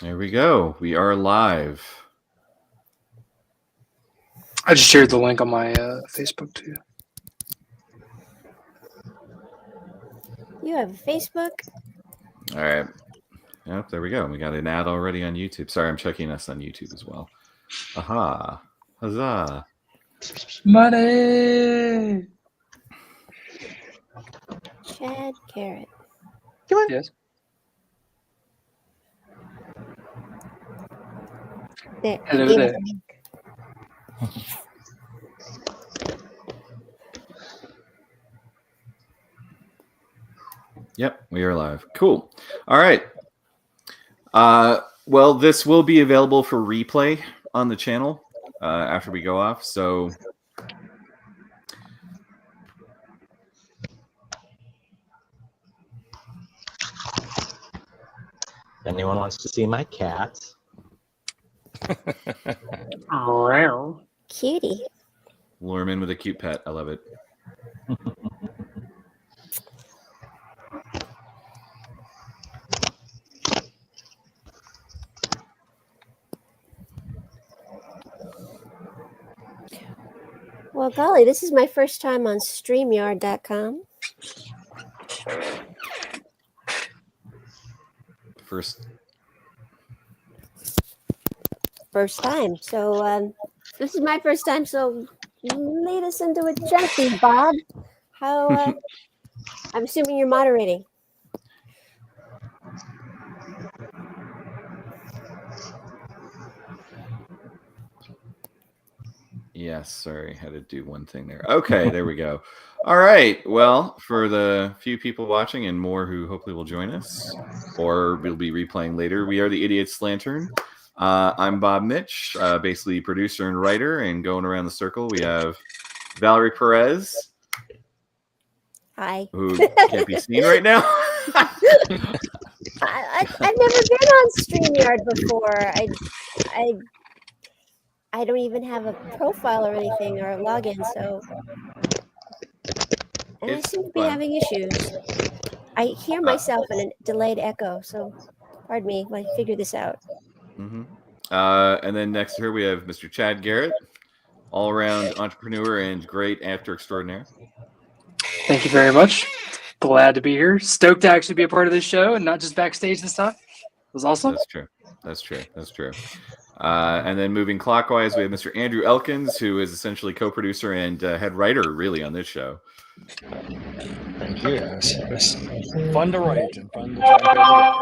There we go. We are live. I just shared the link on my Facebook too. You have a Facebook? All right. Yep, there we go. We got an ad already on YouTube. Sorry, I'm checking us on YouTube as well. Aha. Huzzah. Money! Chad Garrett. Come on. Yes. There. Hello there. Yep, we are live. Cool. All right. Well, this will be available for replay on the channel after we go off. So If anyone wants to see my cat, Cutie. lure him in with a cute pet. I love it. Well, golly, this is my first time on StreamYard.com. First time. So this is my first time. So lead us into a junkie, Bob. How? I'm assuming you're moderating. Yes, sorry, had to do one thing there. Okay, there we go. All right. Well, for the few people watching and more who hopefully will join us, or we'll be replaying later, we are the Idiot's Lantern. I'm Bob Mitch, basically producer and writer, and going around the circle, we have Valerie Perez. Hi. Who can't be seen right now. I've never been on StreamYard before. I don't even have a profile or anything or a login, so and I seem to be having issues. I hear myself in a delayed echo, so pardon me when I figure this out. Mm-hmm. And then next to her we have Mr. Chad Garrett, all-around entrepreneur and great actor extraordinaire. Thank you very much. Glad to be here. Stoked to actually be a part of this show and not just backstage and stuff. It was awesome. That's true. And then moving clockwise, we have Mr. Andrew Elkins, who is essentially co-producer and head writer, really, on this show. Thank you. It's fun to write and fun to try and put together.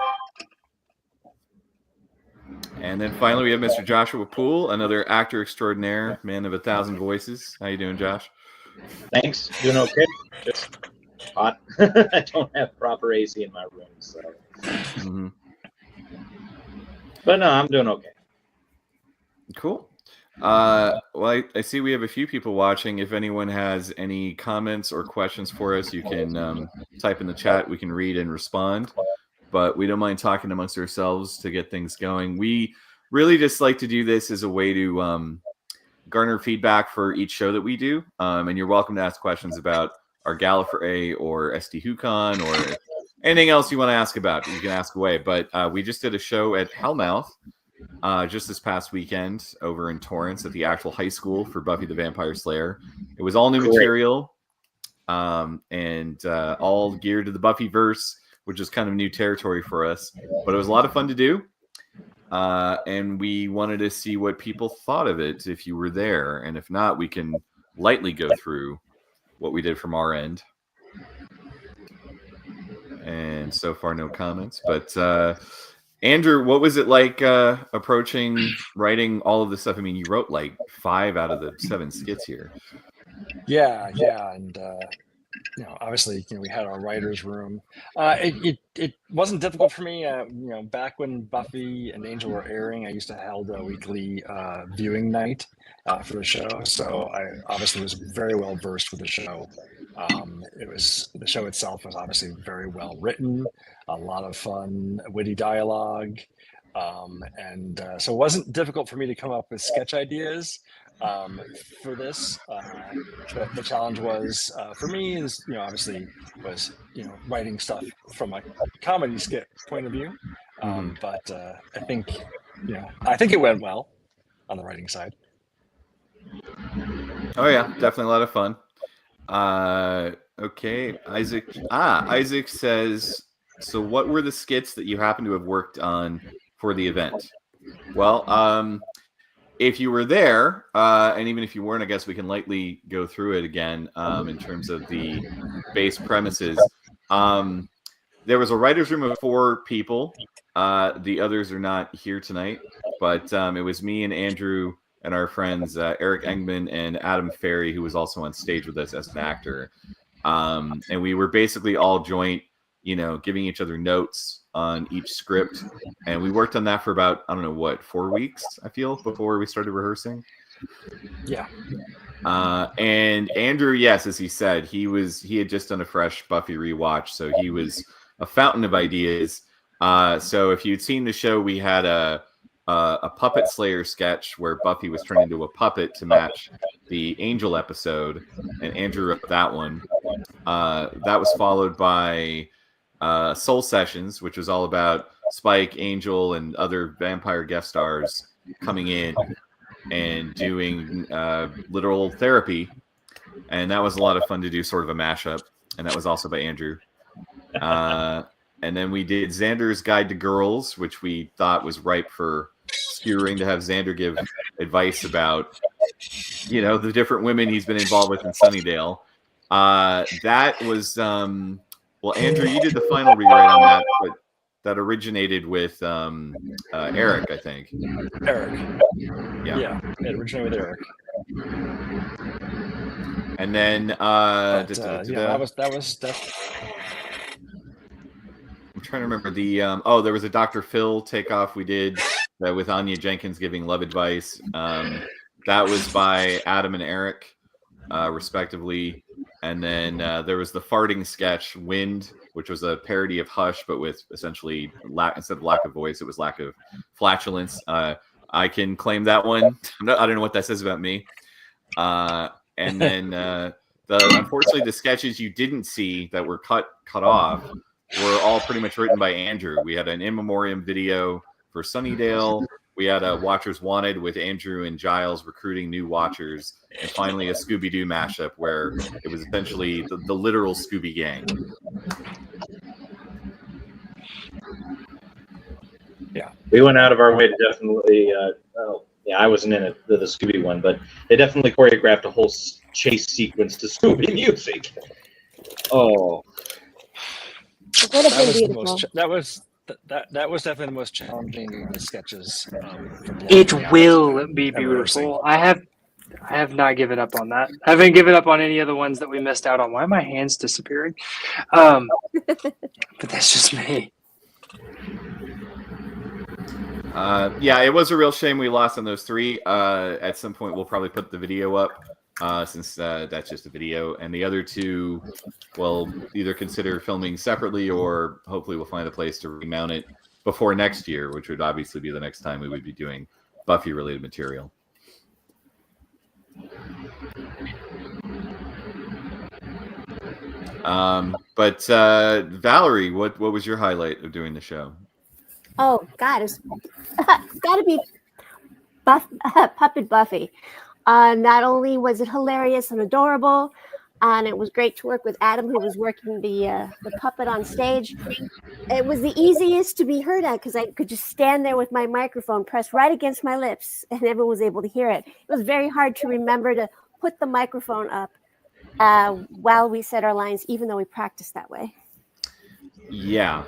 And then finally, we have Mr. Joshua Poole, another actor extraordinaire, man of 1,000 voices. How you doing, Josh? thanks. Doing okay. Just hot. I don't have proper AC in my room, so. Mm-hmm. But no, I'm doing okay. Cool. Well, I see we have a few people watching. If anyone has any comments or questions for us, you can type in the chat. We can read and respond. But we don't mind talking amongst ourselves to get things going. We really just like to do this as a way to garner feedback for each show that we do. And you're welcome to ask questions about our Gallifrey or SD-WhoCon or anything else you want to ask about. You can ask away. But we just did a show at Hellmouth just this past weekend over in Torrance at the actual high school for Buffy the Vampire Slayer. It was all new material and all geared to the Buffyverse, which is kind of new territory for us. But it was a lot of fun to do. And we wanted to see what people thought of it if you were there. And if not, we can lightly go through what we did from our end. And so far, no comments. But Andrew, what was it like approaching writing all of this stuff? I mean, you wrote like 5 out of the 7 skits here. Yeah, and obviously, we had our writers' room. It wasn't difficult for me. Back when Buffy and Angel were airing, I used to hold a weekly viewing night for the show. So I obviously was very well versed with the show. The show itself was obviously very well written, a lot of fun, witty dialogue, and so it wasn't difficult for me to come up with sketch ideas. For this, the challenge was for me is obviously was writing stuff from a comedy skit point of view, But I think it went well on the writing side. Oh yeah, definitely a lot of fun. Okay, Isaac says, so what were the skits that you happen to have worked on for the event? Well, if you were there, and even if you weren't, I guess we can lightly go through it again in terms of the base premises. There was a writer's room of 4 people. The others are not here tonight, but it was me and Andrew and our friends Eric Engman and Adam Ferry, who was also on stage with us as an actor. And we were basically all joint, giving each other notes on each script. And we worked on that for about, 4 weeks, I feel, before we started rehearsing. Yeah. And Andrew, yes, as he said, he had just done a fresh Buffy rewatch, so he was a fountain of ideas. So if you'd seen the show, we had a Puppet Slayer sketch where Buffy was turned into a puppet to match the Angel episode, and Andrew wrote that one. That was followed by Soul Sessions, which was all about Spike, Angel, and other vampire guest stars coming in and doing literal therapy. And that was a lot of fun to do, sort of a mashup. And that was also by Andrew. And then we did Xander's Guide to Girls, which we thought was ripe for skewering, to have Xander give advice about, the different women he's been involved with in Sunnydale. That was, Andrew, you did the final rewrite on that, but that originated with Eric, I think. Eric. Yeah, it originated with Eric. And then that was I'm trying to remember the there was a Dr. Phil takeoff we did with Anya Jenkins giving love advice. That was by Adam and Eric, respectively. And then there was the farting sketch Wind, which was a parody of Hush, but with essentially instead of lack of voice, it was lack of flatulence. I can claim that one. I don't know what that says about me. And then unfortunately, the sketches you didn't see that were cut off were all pretty much written by Andrew. We had an in memoriam video for Sunnydale. We had a Watchers Wanted with Andrew and Giles recruiting new Watchers. And finally, a Scooby-Doo mashup where it was essentially the literal Scooby Gang. Yeah. We went out of our way to definitely, I wasn't in it, the Scooby one, but they definitely choreographed a whole chase sequence to Scooby music. Oh. That was definitely the most challenging sketches. It will be beautiful. I have not given up on that. I haven't given up on any of the ones that we missed out on. Why are my hands disappearing? But that's just me. It was a real shame we lost on those 3. At some point, we'll probably put the video up since that's just a video. And the other 2, we'll either consider filming separately or hopefully we'll find a place to remount it before next year, which would obviously be the next time we would be doing Buffy-related material. But Valerie, what was your highlight of doing the show? Oh God, it's got to be Puppet Buffy. Not only was it hilarious and adorable, and it was great to work with Adam, who was working the puppet on stage. It was the easiest to be heard at because I could just stand there with my microphone pressed right against my lips, and everyone was able to hear it. It was very hard to remember to put the microphone up while we said our lines, even though we practiced that way. Yeah,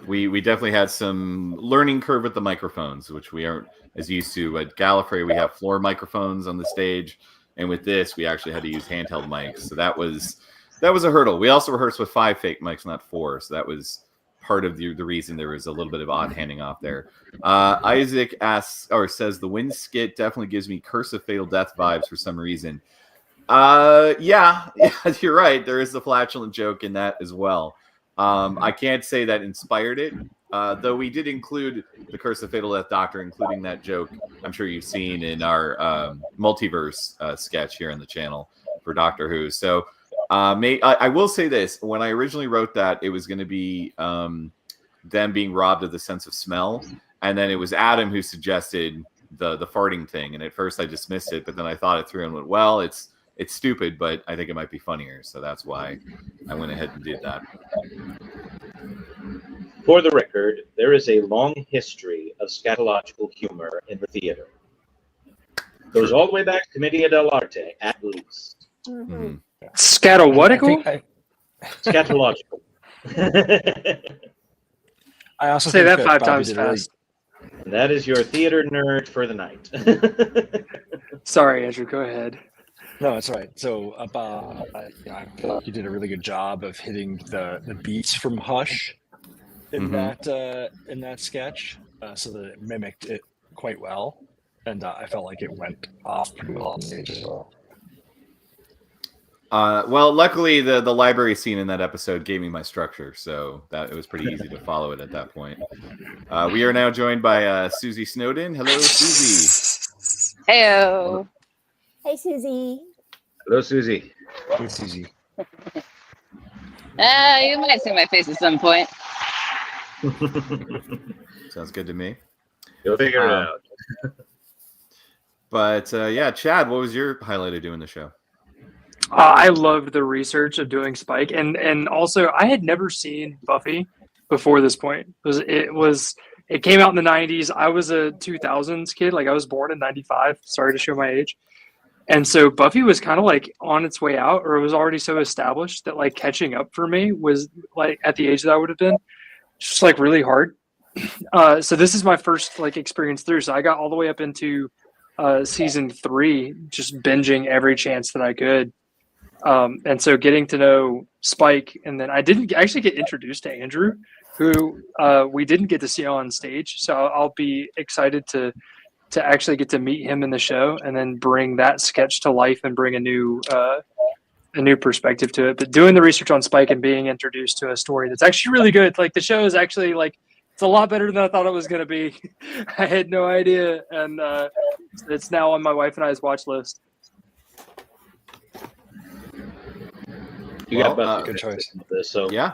we definitely had some learning curve with the microphones, which we aren't as used to. At Gallifrey, we have floor microphones on the stage, and with this, we actually had to use handheld mics. So that was a hurdle. We also rehearsed with 5 fake mics, not 4. So that was part of the reason there was a little bit of odd handing off there. Isaac says the Wind skit definitely gives me Curse of Fatal Death vibes for some reason. Yeah, you're right. There is the flatulent joke in that as well. I can't say that inspired it, though we did include the Curse of Fatal Death Doctor, including that joke I'm sure you've seen in our multiverse sketch here on the channel for Doctor Who. So I will say this. When I originally wrote that, it was going to be them being robbed of the sense of smell. And then it was Adam who suggested the farting thing. And at first I dismissed it, but then I thought it through and went, well, it's stupid, but I think it might be funnier. So that's why I went ahead and did that. For the record, there is a long history of scatological humor in the theater. Goes all the way back to Commedia dell'arte, at least. Mhm. Scatawatical? Scatological. I also Say think that 5 Bobby times did a really- fast. And that is your theater nerd for the night. Sorry, Andrew. Go ahead. No, it's all right. So, I feel like you did a really good job of hitting the beats from Hush in that sketch, so that it mimicked it quite well, and I felt like it went off pretty well on stage as well. Well, luckily the library scene in that episode gave me my structure, so that it was pretty easy to follow it at that point. We are now joined by Susie Snowden. Hello, Susie. Heyo. Hey, Susie. Hello, Susie. It's easy. You might see my face at some point. Sounds good to me. You'll figure it out. But yeah, Chad, what was your highlight of doing the show? I loved the research of doing Spike, and also I had never seen Buffy before this point. It came out in the 90s. I was a 2000s kid. Like I was born in 95. Sorry to show my age. And so Buffy was kind of like on its way out, or it was already so established that like catching up for me was like at the age that I would have been just like really hard. So this is my first like experience through. So I got all the way up into season 3, just binging every chance that I could. And so getting to know Spike, and then I didn't actually get introduced to Andrew, who we didn't get to see on stage. So I'll be excited to actually get to meet him in the show, and then bring that sketch to life and bring a new perspective to it. But doing the research on Spike and being introduced to a story that's actually really good. Like the show is actually like it's a lot better than I thought it was going to be. I had no idea, and it's now on my wife and I's watch list. You got Well, Buffy good choice. So Yeah.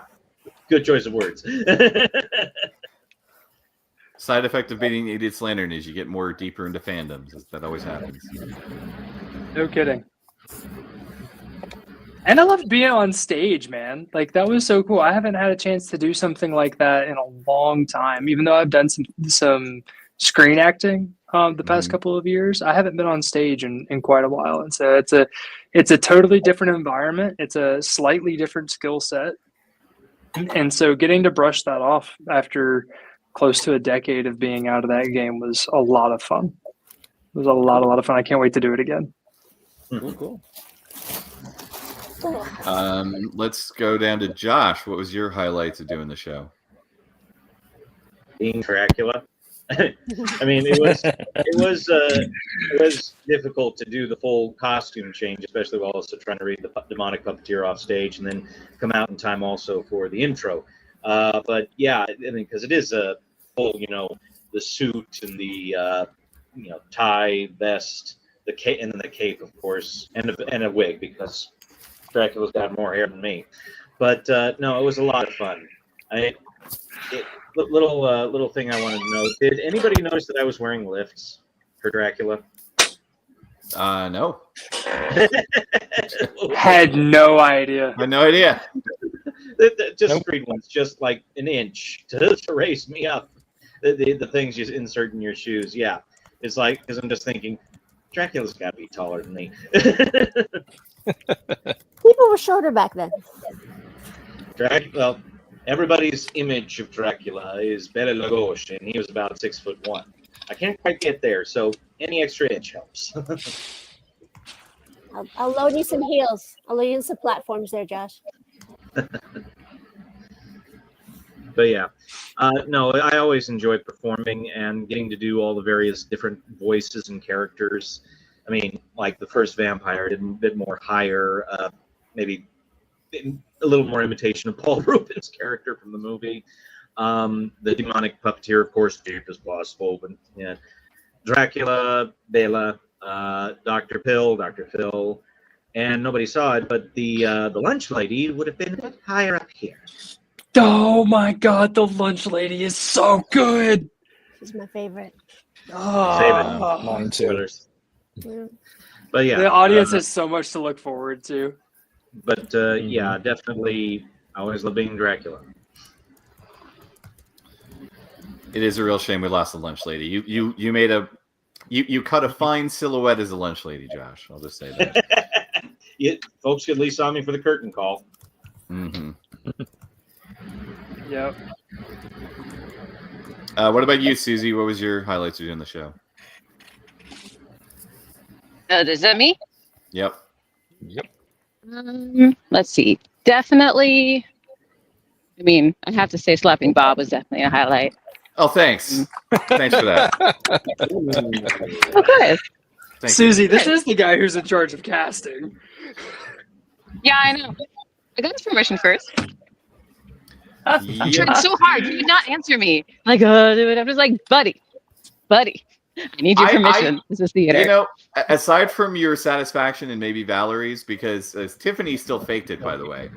good choice of words. Side effect of being Idiot's Lantern is you get more deeper into fandoms. That always happens. No kidding. And I loved being on stage, man. Like that was so cool. I haven't had a chance to do something like that in a long time. Even though I've done some screen acting the past couple of years, I haven't been on stage in quite a while. And so it's a totally different environment. It's a slightly different skill set. And so getting to brush that off after close to a decade of being out of that game was a lot of fun. It was a lot of fun. I can't wait to do it again. Cool. Let's go down to Josh. What was your highlights of doing the show? Being Dracula. I mean, it was difficult to do the full costume change, especially while also trying to read the demonic puppeteer off stage and then come out in time also for the intro. But yeah, I mean, because it is a full, the suit and the tie, vest, and then the cape, of course, and a wig because Dracula's got more hair than me. But no, it was a lot of fun. Little thing I wanted to know: did anybody notice that I was wearing lifts for Dracula? No. Had no idea. I had no idea. Just straight ones, just like an inch to raise me up. The things you insert in your shoes, yeah. It's like, because I'm just thinking, Dracula's got to be taller than me. People were shorter back then. Well, everybody's image of Dracula is Bela Lugosi, and he was about 6'1". I can't quite get there, so any extra inch helps. I'll load you some heels. I'll load you some platforms there, Josh. But yeah, no, I always enjoy performing and getting to do all the various different voices and characters. I mean, like the first vampire did a bit more higher, maybe a little more imitation of Paul Rubin's character from the movie. The demonic puppeteer, of course, deep as possible. But yeah, Dracula, Bela, Dr. Phil, and nobody saw it, but the lunch lady would have been a bit higher up here. Oh my god, the lunch lady is so good. She's my favorite. Oh, Mine too. Spoilers. Yeah. But yeah, the audience has so much to look forward to. But yeah, definitely. I always love being Dracula. It is a real shame we lost the lunch lady. You made you cut a fine silhouette as a lunch lady, Josh. I'll just say that. Folks at least saw me for the curtain call. Mm-hmm. Yep. What about you, Susie? What was your highlights of doing the show? Is that me? Yep. Yep. Let's see. Definitely. I mean, I have to say, slapping Bob was definitely a highlight. Oh, thanks. Thanks for that. Oh, good. Thank Susie, you. this is the guy who's in charge of casting. Yeah, I know. I got his permission first. I Yep. tried so hard. He did not answer me. Like, dude, I'm just like, buddy, I need your permission. This is theater. You know, aside from your satisfaction and maybe Valerie's, because Tiffany still faked it, by the way.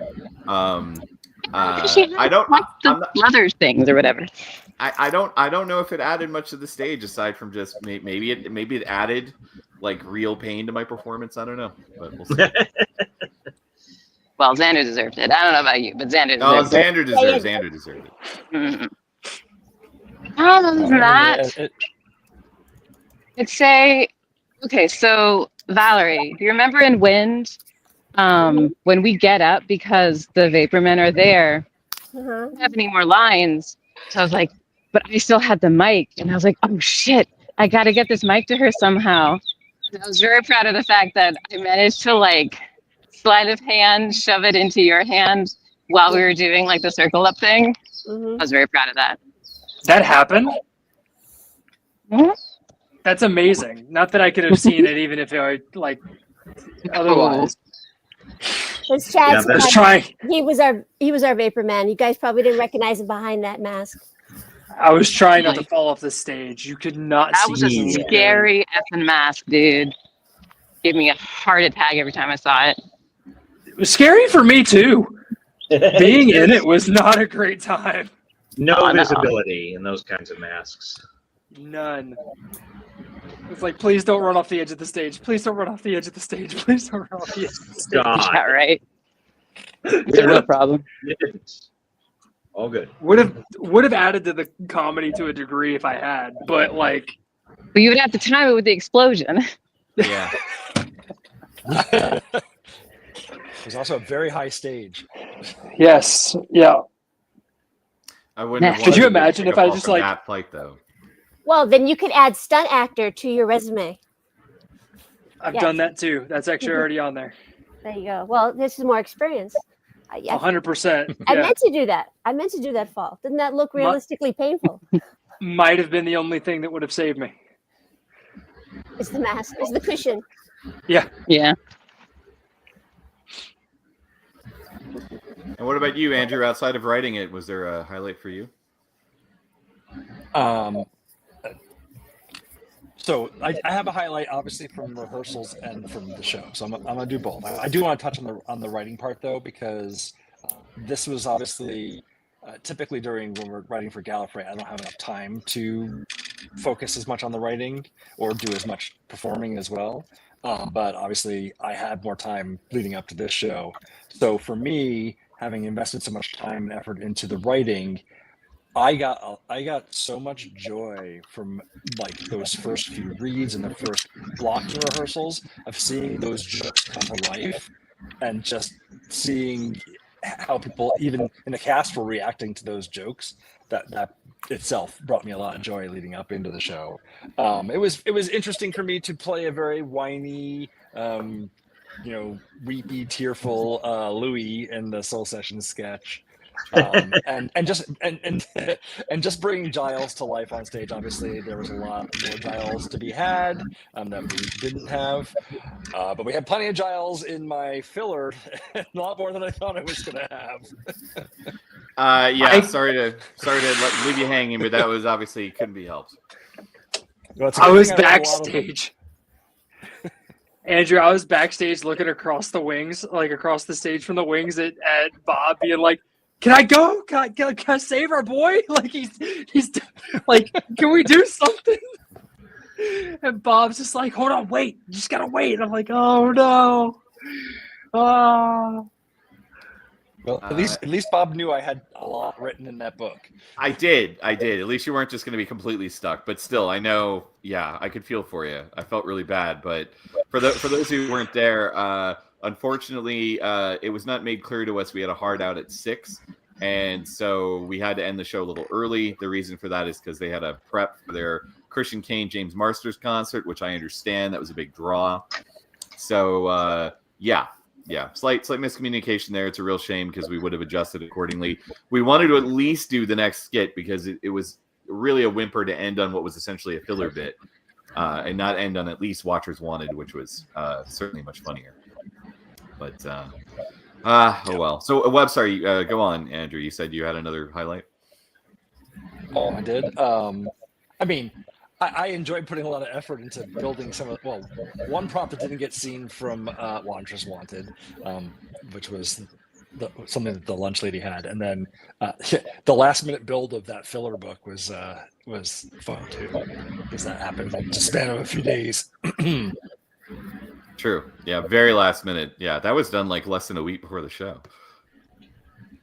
I don't like the I'm not- leather things or whatever. I don't know if it added much to the stage aside from just maybe it added like real pain to my performance. I don't know, but we'll see. Well, Xander deserved it. I don't know about you, but Xander Oh, deserved Xander deserved it. it. Other than that, I'd say, okay, so Valerie, do you remember in Wind, when we get up because the Vapor Men are there, I don't have any more lines. So I was like, but I still had the mic, and I was like, oh shit, I got to get this mic to her somehow. And I was very proud of the fact that I managed to like sleight of hand, shove it into your hand while we were doing like the circle up thing. I was very proud of that. That happened? Mhm. That's amazing. Not that I could have seen it, even if it were like otherwise. It's Chad's Yeah, Let's try. He was our Vapor Man. You guys probably didn't recognize him behind that mask. I was trying not to fall off the stage. You could not That see was a me. scary effing mask, dude. Gave me a heart attack every time I saw it. It was scary for me too. Being in it was not a great time. No Oh, no. visibility in those kinds of masks. None. It's like, please don't run off the edge of the stage. Please don't run off the edge of the stage. Please don't run off the edge of the stage. God. Yeah, right. It's a real problem. All good. Would have added to the comedy to a degree if I had, but like, But you would have to time it with the explosion. Yeah. There's also a very high stage. yes, yeah. I wouldn't. Have Could wanted you to imagine take if up I off just, of like- that fight though? Well, then you could add stunt actor to your resume. I've Yes. done that too. That's actually already on there. There you go. Well, this is more experience. I 100%. I Yeah. meant to do that. I meant to do that fall. Didn't that look realistically painful? Might have been the only thing that would have saved me. It's the mask. It's the cushion. Yeah. And what about you, Andrew? Outside of writing it, was there a highlight for you? So I have a highlight, obviously, from rehearsals and from the show. So I'm gonna do both. I do want to touch on the writing part though, because this was obviously typically when we're writing for Gallifrey, I don't have enough time to focus as much on the writing or do as much performing as well. But obviously, I had more time leading up to this show. So for me, having invested so much time and effort into the writing, I got so much joy from like those first few reads and the first blocks of rehearsals of seeing those jokes come to life and just seeing how people even in the cast were reacting to those jokes. That itself brought me a lot of joy leading up into the show. It was interesting for me to play a very whiny, weepy, tearful Louis in the Soul Sessions sketch. And just bringing Giles to life on stage. Obviously, there was a lot more Giles to be had that we didn't have, but we had plenty of Giles in my filler, a lot more than I thought I was going to have. Sorry to leave you hanging, but that was obviously couldn't be helped. Well, I was backstage. Andrew, I was backstage looking across the wings, like across the stage from the wings at Bob, being like, can I go? Can I save our boy? Like he's like, can we do something? And Bob's just like, hold on, wait, you just gotta wait. And I'm like, oh no. Oh. Well, at least Bob knew I had a lot written in that book. I did. At least you weren't just going to be completely stuck. But still, I know. Yeah, I could feel for you. I felt really bad. But for those who weren't there, unfortunately, it was not made clear to us we had a hard out at 6, and so we had to end the show a little early. The reason for that is because they had a prep for their Christian Kane James Marsters concert, which I understand that was a big draw. So yeah, slight miscommunication there. It's a real shame because we would have adjusted accordingly. We wanted to at least do the next skit because it was really a whimper to end on what was essentially a filler bit, and not end on at least Watchers Wanted, which was certainly much funnier. But oh well. So Webb, sorry, go on, Andrew. You said you had another highlight. Oh, I did. I mean, I enjoyed putting a lot of effort into building some of. Well, one prop that didn't get seen from Watchers Wanted, which was something that the lunch lady had, and then the last minute build of that filler book was fun too, because that happened in the span of a few days. True. Yeah, very last minute. Yeah, that was done like less than a week before the show.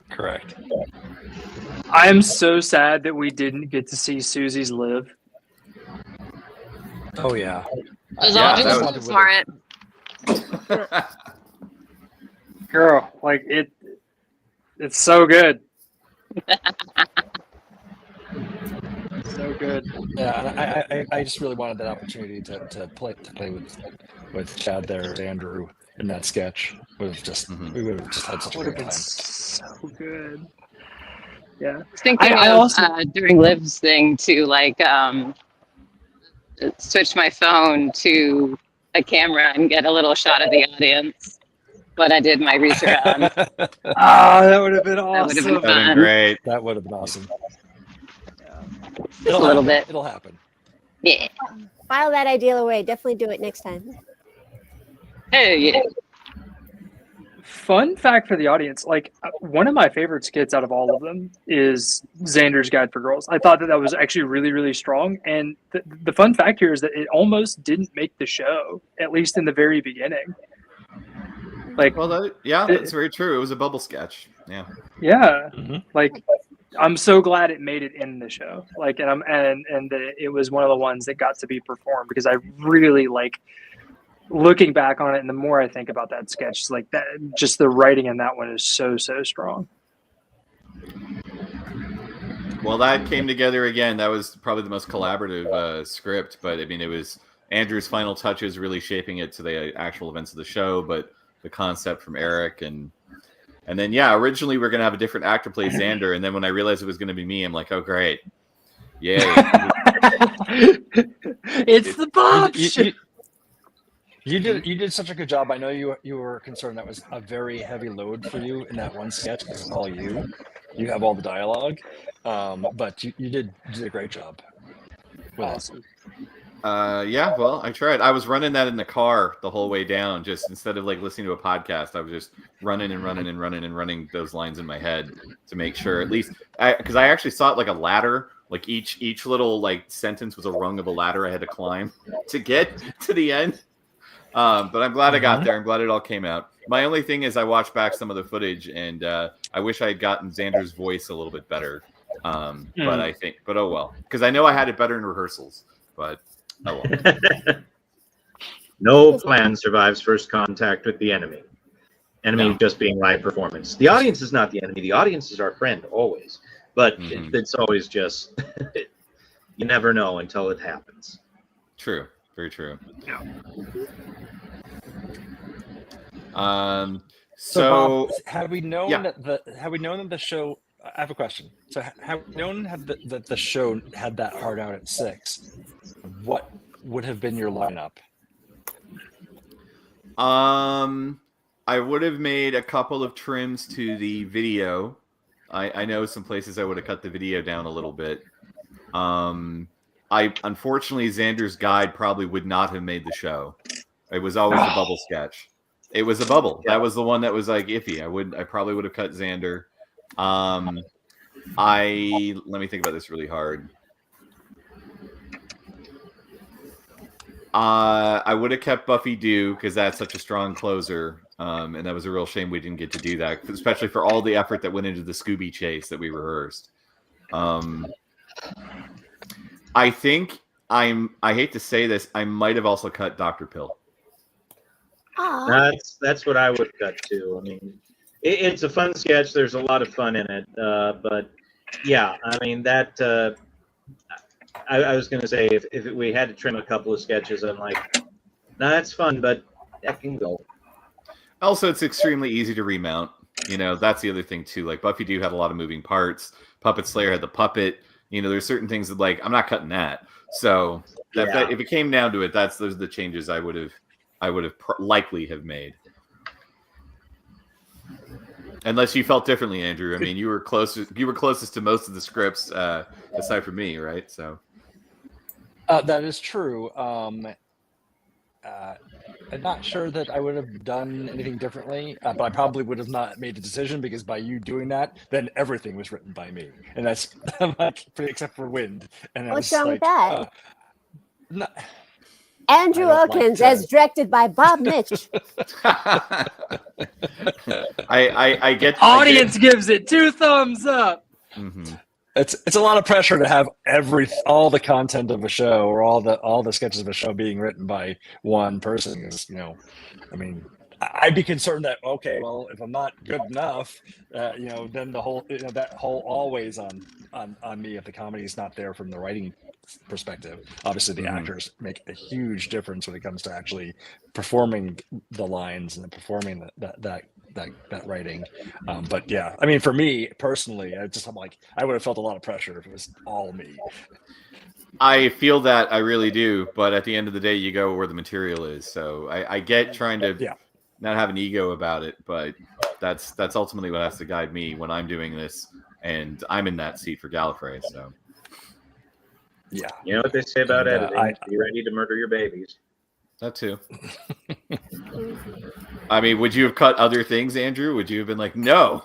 Correct. I am so sad that we didn't get to see Susie's live. Oh yeah. Those Yeah, all that just for it. Girl, like it's so good. So good. Yeah, and I just really wanted that opportunity to play with Chad there, and Andrew in that sketch. We would have just had such a Would have great been time. so good. Yeah. I was thinking I of also- during Liv's thing to like switch my phone to a camera and get a little shot of the audience. But I did my reach around. That would have been That would have been awesome. That'd been fun. great. That would have been awesome. A little bit. It'll happen. Yeah. File that idea away. Definitely do it next time. Hey, yeah. Fun fact for the audience, like one of my favorite skits out of all of them is Xander's Guide for Girls. I thought that was actually really, really strong. And the fun fact here is that it almost didn't make the show, at least in the very beginning. Like, Well, that's very true. It was a bubble sketch. Yeah. yeah, Mhm. like I'm so glad it made it in the show. Like, and that it was one of the ones that got to be performed because I really like looking back on it. And the more I think about that sketch, it's like that, just the writing in that one is so strong. Well, that came together again. That was probably the most collaborative script, but I mean, it was Andrew's final touches really shaping it to the actual events of the show, but the concept from Eric and then originally we were gonna have a different actor play Xander, and then when I realized it was gonna be me, I'm like, oh great, yay! It's the Bob show. You did such a good job. I know you were concerned that was a very heavy load for you in that one sketch because it's all you. You have all the dialogue, but you did a great job. Awesome. Yeah, well, I tried. I was running that in the car the whole way down. Just instead of like listening to a podcast, I was just running those lines in my head to make sure at least because I actually saw it like a ladder. Like each little like sentence was a rung of a ladder I had to climb to get to the end. But I'm glad I got there. I'm glad it all came out. My only thing is I watched back some of the footage and I wish I had gotten Xander's voice a little bit better. But oh well, because I know I had it better in rehearsals. But oh well. No plan survives first contact with the enemy. Enemy just being live performance. The audience is not the enemy. The audience is our friend always. But it's always just you never know until it happens. True. Very true. Yeah. So Bob, had we known that the show? I have a question. So have we known that the show had that hard out at 6? What would have been your lineup? I would have made a couple of trims to the video. I know some places I would have cut the video down a little bit. Unfortunately, Xander's Guide probably would not have made the show. It was always a bubble sketch. It was a bubble. That was the one that was like iffy. I probably would have cut Xander. Let me think about this really hard. I would have kept Buffy Dew because that's such a strong closer, and that was a real shame we didn't get to do that, especially for all the effort that went into the Scooby chase that we rehearsed. I think I hate to say this, I might have also cut Dr. Pill. That's what I would cut too. I mean, it's a fun sketch. There's a lot of fun in it, but yeah, I mean that. I was going to say if we had to trim a couple of sketches, I'm like, no, that's fun, but that can go. Also, it's extremely easy to remount. You know, that's the other thing too. Like Buffy Dew had a lot of moving parts. Puppet Slayer had the puppet. You know, there's certain things that like I'm not cutting that. So if it came down to it, those are the changes I would have likely have made. Unless you felt differently, Andrew. I mean, you were closest to most of the scripts, aside from me, right? So that is true. I'm not sure that I would have done anything differently, but I probably would have not made a decision because by you doing that, then everything was written by me, and that's except for Wind. And what's wrong with that? Andrew I don't Elkins, like as directed by Bob Mitch. I get Audience gives it 2 thumbs up. Mm-hmm. It's a lot of pressure to have all the content of a show or all the sketches of a show being written by one person. Because, you know, I mean, I'd be concerned that if I'm not good enough, then the whole that whole always on me if the comedy is not there from the writing perspective. Obviously, the actors make a huge difference when it comes to actually performing the lines and performing that writing. But yeah, I mean, for me personally, I'm like, I would have felt a lot of pressure if it was all me. I feel that, I really do, but at the end of the day, you go where the material is. So I get trying to not have an ego about it, but that's ultimately what has to guide me when I'm doing this, and I'm in that seat for Gallifrey. So yeah, you know what they say about editing: be ready to murder your babies. That too. I mean, would you have cut other things, Andrew? Would you have been like, no,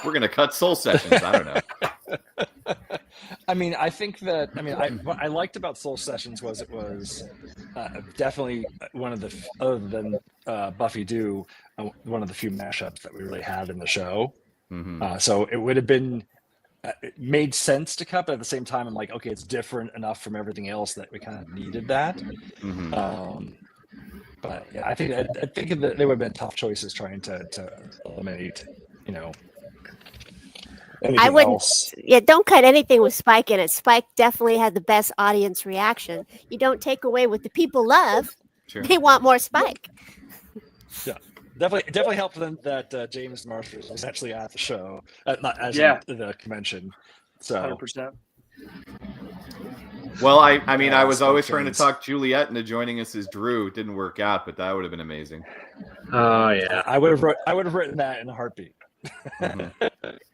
we're going to cut Soul Sessions? I don't know. I mean, I think that, what I liked about Soul Sessions was it was definitely one of the, other than Buffy Dew, one of the few mashups that we really had in the show. Mm-hmm. So it would have been, it made sense to cut, but at the same time, I'm like, okay, it's different enough from everything else that we kind of needed that. Mm-hmm. But yeah, I think that they would have been tough choices trying to eliminate, I wouldn't. Yeah, don't cut anything with Spike in it. Spike definitely had the best audience reaction. You don't take away what the people love. Sure. They want more Spike. Yeah, definitely helped them that James Marsters was actually at the show, not as the convention. So 100%. Well, I mean, I was always trying to talk Juliet into joining us as Drew. It didn't work out, but that would have been amazing. Oh yeah, I would have written that in a heartbeat. Mm-hmm.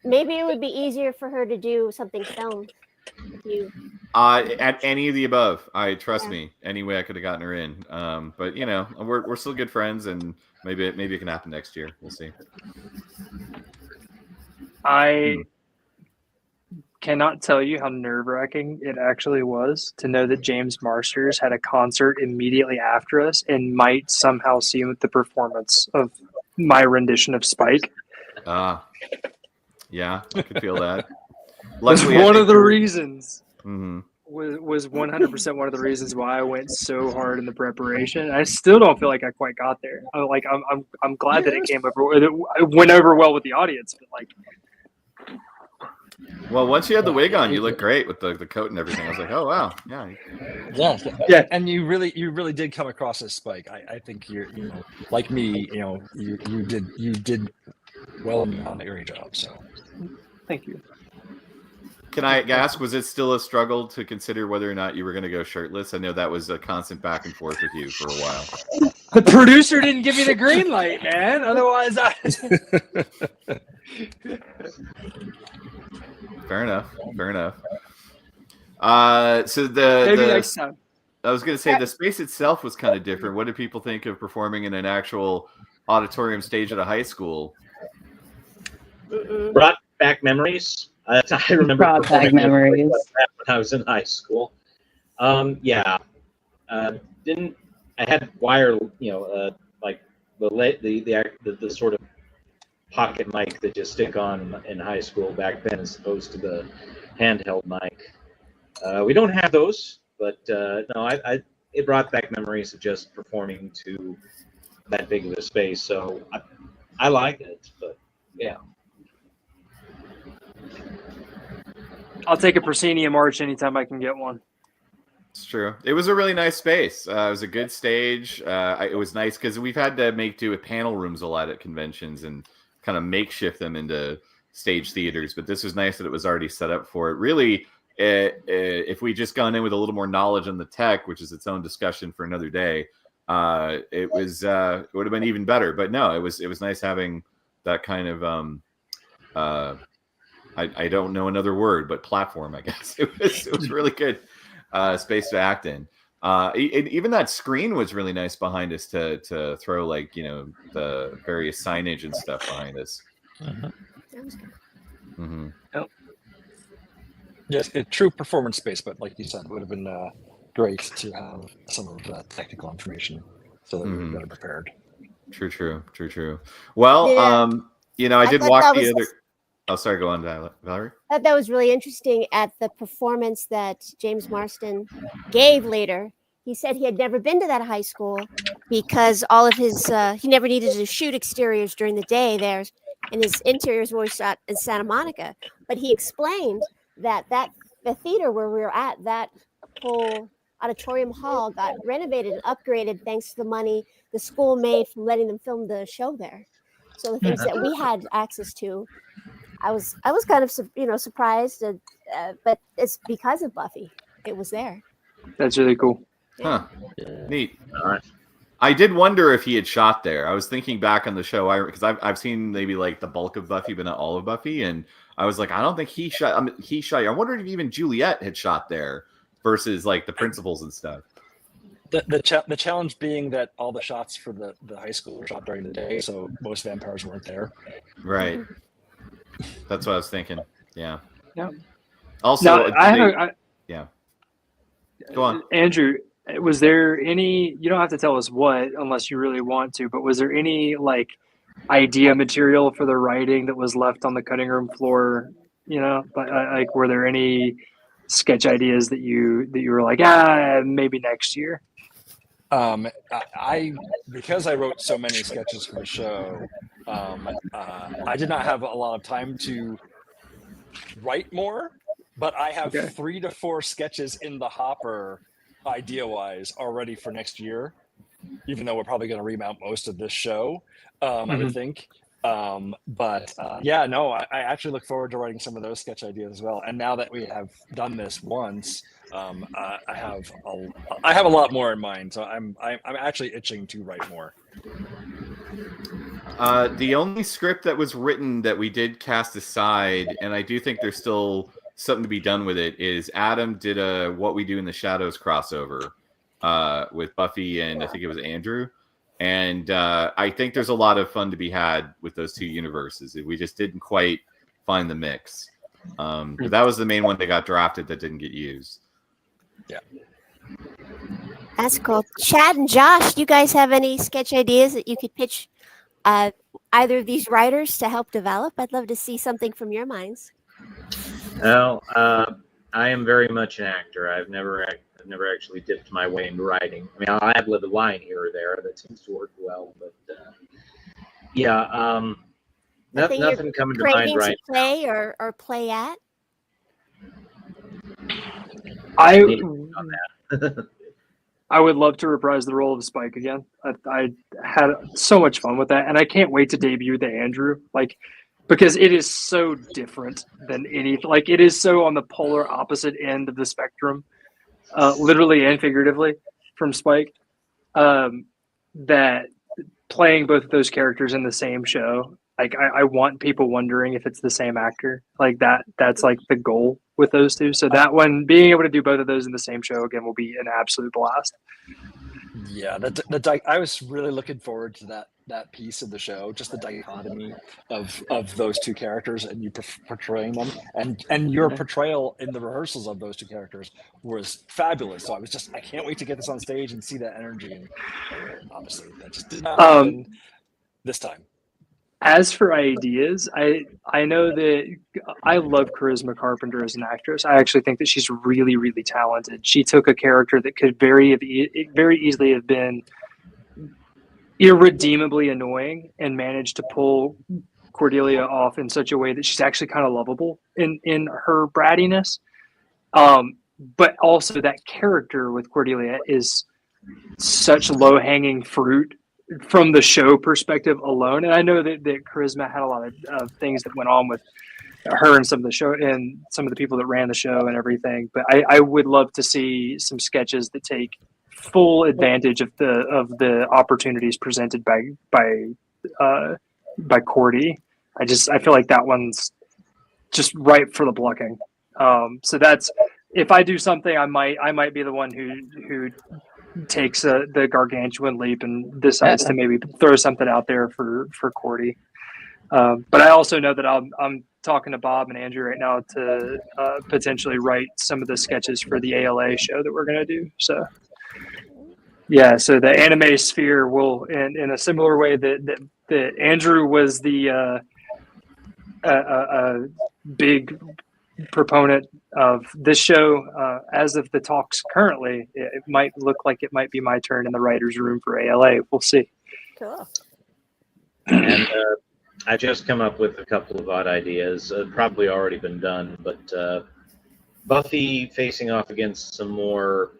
Maybe it would be easier for her to do something filmed with you. At any of the above, trust me. Any way I could have gotten her in, but we're still good friends, and maybe it can happen next year. We'll see. I cannot tell you how nerve-wracking it actually was to know that James Marsters had a concert immediately after us and might somehow see the performance of my rendition of Spike. Yeah, I could feel that. Was one of the reasons. Mm-hmm. Was 100% one of the reasons why I went so hard in the preparation. I still don't feel like I quite got there. I'm glad that it came over. It went over well with the audience, but like. Well, once you had the wig on, you look great with the coat and everything. I was like, oh wow, yeah. And you really did come across as Spike. I think you're like me. You did well on your job. So thank you. Can I ask, was it still a struggle to consider whether or not you were going to go shirtless? I know that was a constant back and forth with you for a while. The producer didn't give me the green light, man. Otherwise, Fair enough. So maybe next time. I was going to say the space itself was kind of different. What did people think of performing in an actual auditorium stage at a high school? back memories. I remember Brought back performing memories. like that when I was in high school. Yeah, didn't I had wire, like the sort of pocket mic that you stick on in high school back then, as opposed to the handheld mic. We don't have those, but no, it brought back memories of just performing to that big of a space. So I like it, but yeah. I'll take a proscenium arch anytime I can get one. It's true. It was a really nice space. It was a good stage. It was nice because we've had to make do with panel rooms a lot at conventions and kind of makeshift them into stage theaters. But this was nice that it was already set up for it. Really, if we just gone in with a little more knowledge on the tech, which is its own discussion for another day, it would have been even better. But no, it was nice having that kind of I don't know another word, but platform, I guess. It was really good space to act in. Even that screen was really nice behind us to throw, like, the various signage and stuff behind us. That was good. Mm-hmm. Yep. Yes, a true performance space, but like you said, it would have been great to have some of the technical information so that we were better prepared. True. Well, Yeah. I did thought walk that the was- other. Oh, sorry. Go on, Valerie. I thought that was really interesting at the performance that James Marston gave later. He said he had never been to that high school because all of his he never needed to shoot exteriors during the day there, and his interiors were always shot in Santa Monica. But he explained that the theater where we were at, that whole auditorium hall, got renovated and upgraded thanks to the money the school made from letting them film the show there. So the things that we had access to, I was kind of surprised, but it's because of Buffy. It was there. That's really cool. Huh. Yeah. Neat. All right. I did wonder if he had shot there. I was thinking back on the show, because I've seen maybe like the bulk of Buffy, but not all of Buffy, and I was like, I don't think he shot. He shot. I wondered if even Juliet had shot there versus like the principals and stuff. The challenge being that all the shots for the high school were shot during the day, so most vampires weren't there. Right. That's what I was thinking. Yeah. Yeah. Also, Now, yeah. Go on, Andrew. Was there any? You don't have to tell us what, unless you really want to. But was there any like idea material for the writing that was left on the cutting room floor? Like were there any sketch ideas that you were like, maybe next year? Because I wrote so many sketches for the show, I did not have a lot of time to write more, but I have 3 to 4 sketches in the hopper, idea-wise, already for next year, even though we're probably going to remount most of this show, I would think. I actually look forward to writing some of those sketch ideas as well. And now that we have done this once, I have a lot more in mind. So I'm actually itching to write more. The only script that was written that we did cast aside, and I do think there's still something to be done with it, is Adam did a What We Do in the Shadows crossover with Buffy and I think it was Andrew. And I think there's a lot of fun to be had with those two universes. We just didn't quite find the mix. But that was the main one that got drafted that didn't get used. Yeah. That's cool. Chad and Josh, you guys have any sketch ideas that you could pitch either of these writers to help develop? I'd love to see something from your minds. Well, I am very much an actor. I've never actually dipped my way into writing. I mean, I'll ad lib a line here or there that seems to work well, but nothing coming to mind right to play or play at? I would love to reprise the role of Spike again. I had so much fun with that, and I can't wait to debut the Andrew, because it is so different than it is so on the polar opposite end of the spectrum, literally and figuratively, from Spike, that playing both of those characters in the same show, I want people wondering if it's the same actor. That's like the goal with those two. So that one, being able to do both of those in the same show again will be an absolute blast. Yeah, I was really looking forward to that piece of the show, just the dichotomy of those two characters, and you portraying them, and your portrayal in the rehearsals of those two characters was fabulous. So I can't wait to get this on stage and see that energy. And obviously, that just did not happen this time. As for ideas, I know that I love Charisma Carpenter as an actress. I actually think that she's really, really talented. She took a character that could very easily have been irredeemably annoying and managed to pull Cordelia off in such a way that she's actually kind of lovable in her brattiness. But also that character with Cordelia is such low-hanging fruit from the show perspective alone. And I know that Charisma had a lot of things that went on with her and some of the show and some of the people that ran the show and everything. But I would love to see some sketches that take full advantage of the opportunities presented by Cordy. I feel like that one's just ripe for the plucking. So that's, if I do something, I might be the one who takes the gargantuan leap and decides to maybe throw something out there for Cordy. But I also know that I'm talking to Bob and Andrew right now to potentially write some of the sketches for the ALA show that we're going to do. So yeah, so the anime sphere will, in a similar way that Andrew was the big proponent of this show, as of the talks currently, it might look like it might be my turn in the writer's room for ALA. We'll see. Cool. And I just come up with a couple of odd ideas, probably already been done, but Buffy facing off against some more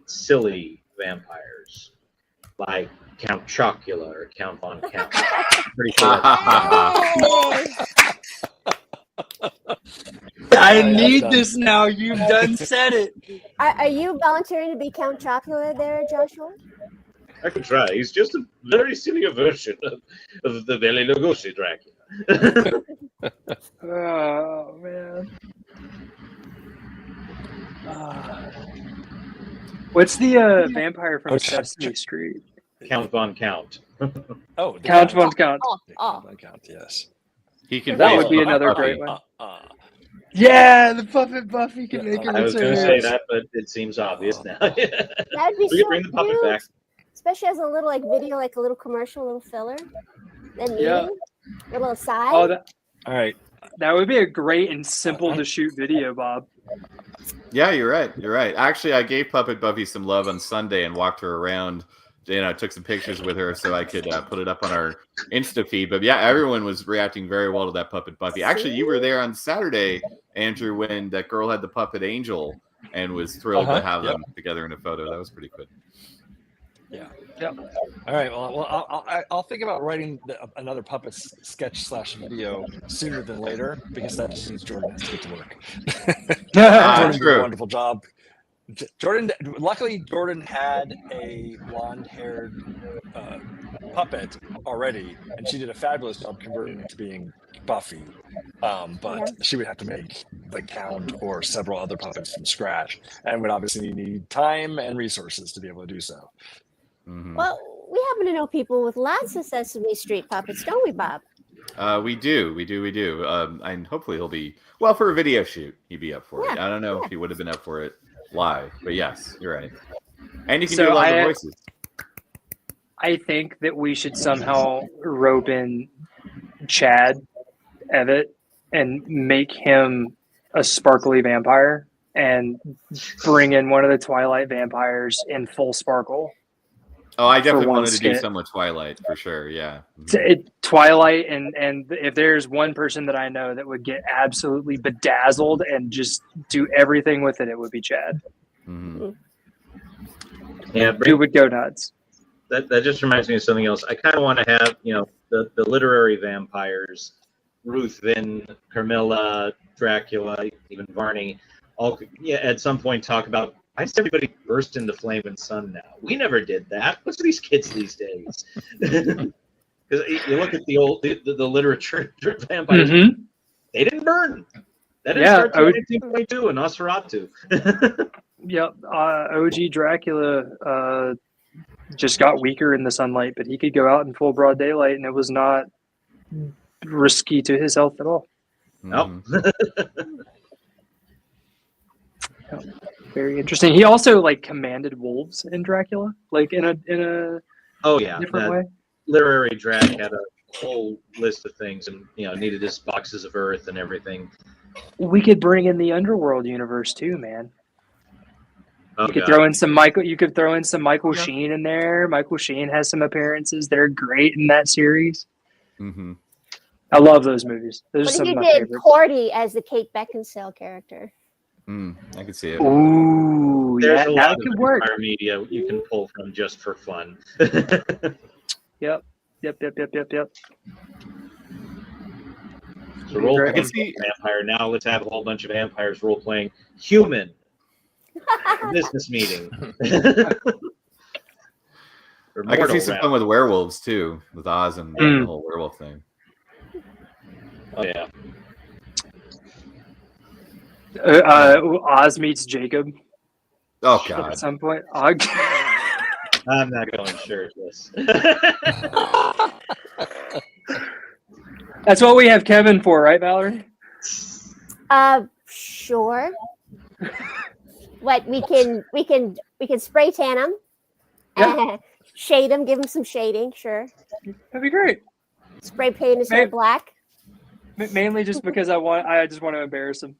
silly vampires, like Count Chocula or Count Von Count. Pretty sure I need this now. You've done said it. Are you volunteering to be Count Chocula there, Joshua? I can try. He's just a very silly version of the Bela Lugosi Dracula. Oh, man. What's the vampire from Sesame Street? Count Von Count. Oh, Count Von Count. Von Count, yes. He can. That face would be off another Buffy. great one. Yeah, the puppet Buffy can make her I was going to say return. that, but it seems obvious now. That'd be We so could bring the puppet cute. back. Especially as a little video, like a little commercial, a little filler. Then Yeah. a little aside. Oh, All right. that would be a great and simple to shoot video, Bob. Yeah, you're right. You're right. Actually, I gave Puppet Buffy some love on Sunday and walked her around. I took some pictures with her so I could put it up on our Insta feed. But yeah, everyone was reacting very well to that Puppet Buffy. Actually, you were there on Saturday, Andrew, when that girl had the puppet angel and was thrilled to have them together in a photo. That was pretty good. Yeah. Yep. All right. Well, I'll think about writing another puppet sketch / video sooner than later, because that just means Jordan has to get to work. Jordan did a wonderful job. Luckily, Jordan had a blonde-haired puppet already, and she did a fabulous job converting it to being Buffy. But she would have to make the Count or several other puppets from scratch, and would obviously need time and resources to be able to do so. Mm-hmm. Well, we happen to know people with lots of Sesame Street puppets, don't we, Bob? We do. And hopefully he'll be, well, for a video shoot, he'd be up for it. I don't know if he would have been up for it live, but yes, you're right. And you can do a lot of voices. I think that we should somehow rope in Chad Evett and make him a sparkly vampire and bring in one of the Twilight vampires in full sparkle. Oh, I definitely wanted to do some with Twilight for sure. Yeah. Twilight, and if there's one person that I know that would get absolutely bedazzled and just do everything with it, it would be Chad. Mm-hmm. Yeah, Dude would go nuts. That just reminds me of something else. I kind of want to have, the literary vampires, Ruth Vin, Carmilla, Dracula, even Varney, all at some point talk about, why does everybody burst into flame and sun now? We never did that. What's these kids these days? Because you look at the literature vampires, they didn't burn. That didn't start until 1922 in Nosferatu. Yep, OG Dracula just got weaker in the sunlight, but he could go out in full broad daylight, and it was not risky to his health at all. Nope. Very interesting. He also like commanded wolves in Dracula, like in a Oh yeah, different that way. literary Drac had a whole list of things, and needed his boxes of earth and everything. We could bring in the underworld universe too, man. Oh, You could God. throw in some Michael. You could throw in some Michael Yeah. Sheen in there. Michael Sheen has some appearances. They're great in that series. Mm-hmm. I love those movies. Those are What if some you of my did favorites. Cordy as the Kate Beckinsale character? I could see it. Ooh, There's yeah, a that lot could of work. vampire media you can pull from just for fun. Yep. So role Great. I can playing see. vampire. Now let's have a whole bunch of vampires role playing human. Business meeting. Or I can see mortal, some rather. fun with werewolves too, with Oz and the whole werewolf thing. Oh yeah. Oz meets Jacob Oh at God. some point. I'm not going shirtless. That's what we have Kevin for, right, Valerie? Sure. What we can spray tan him, Yeah. shade him, give him some shading. Sure. That'd be great. Spray paint his hair Hey. black. Mainly just because I just want to embarrass him.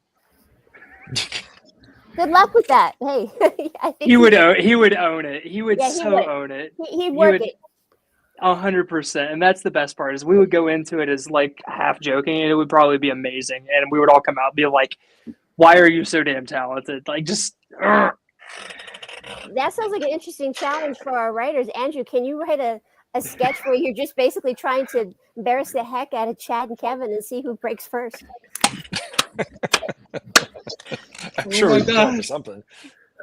Good luck with that. Hey, I think He would own it. He would Yeah, he so would. own it. He'd work would- it. 100%. And that's the best part is we would go into it as like half joking, and it would probably be amazing. And we would all come out and be like, "Why are you so damn talented?" Like just. That sounds like an interesting challenge for our writers. Andrew, can you write a sketch where you're just basically trying to embarrass the heck out of Chad and Kevin and see who breaks first? I'm sure my we can come up gosh. with something.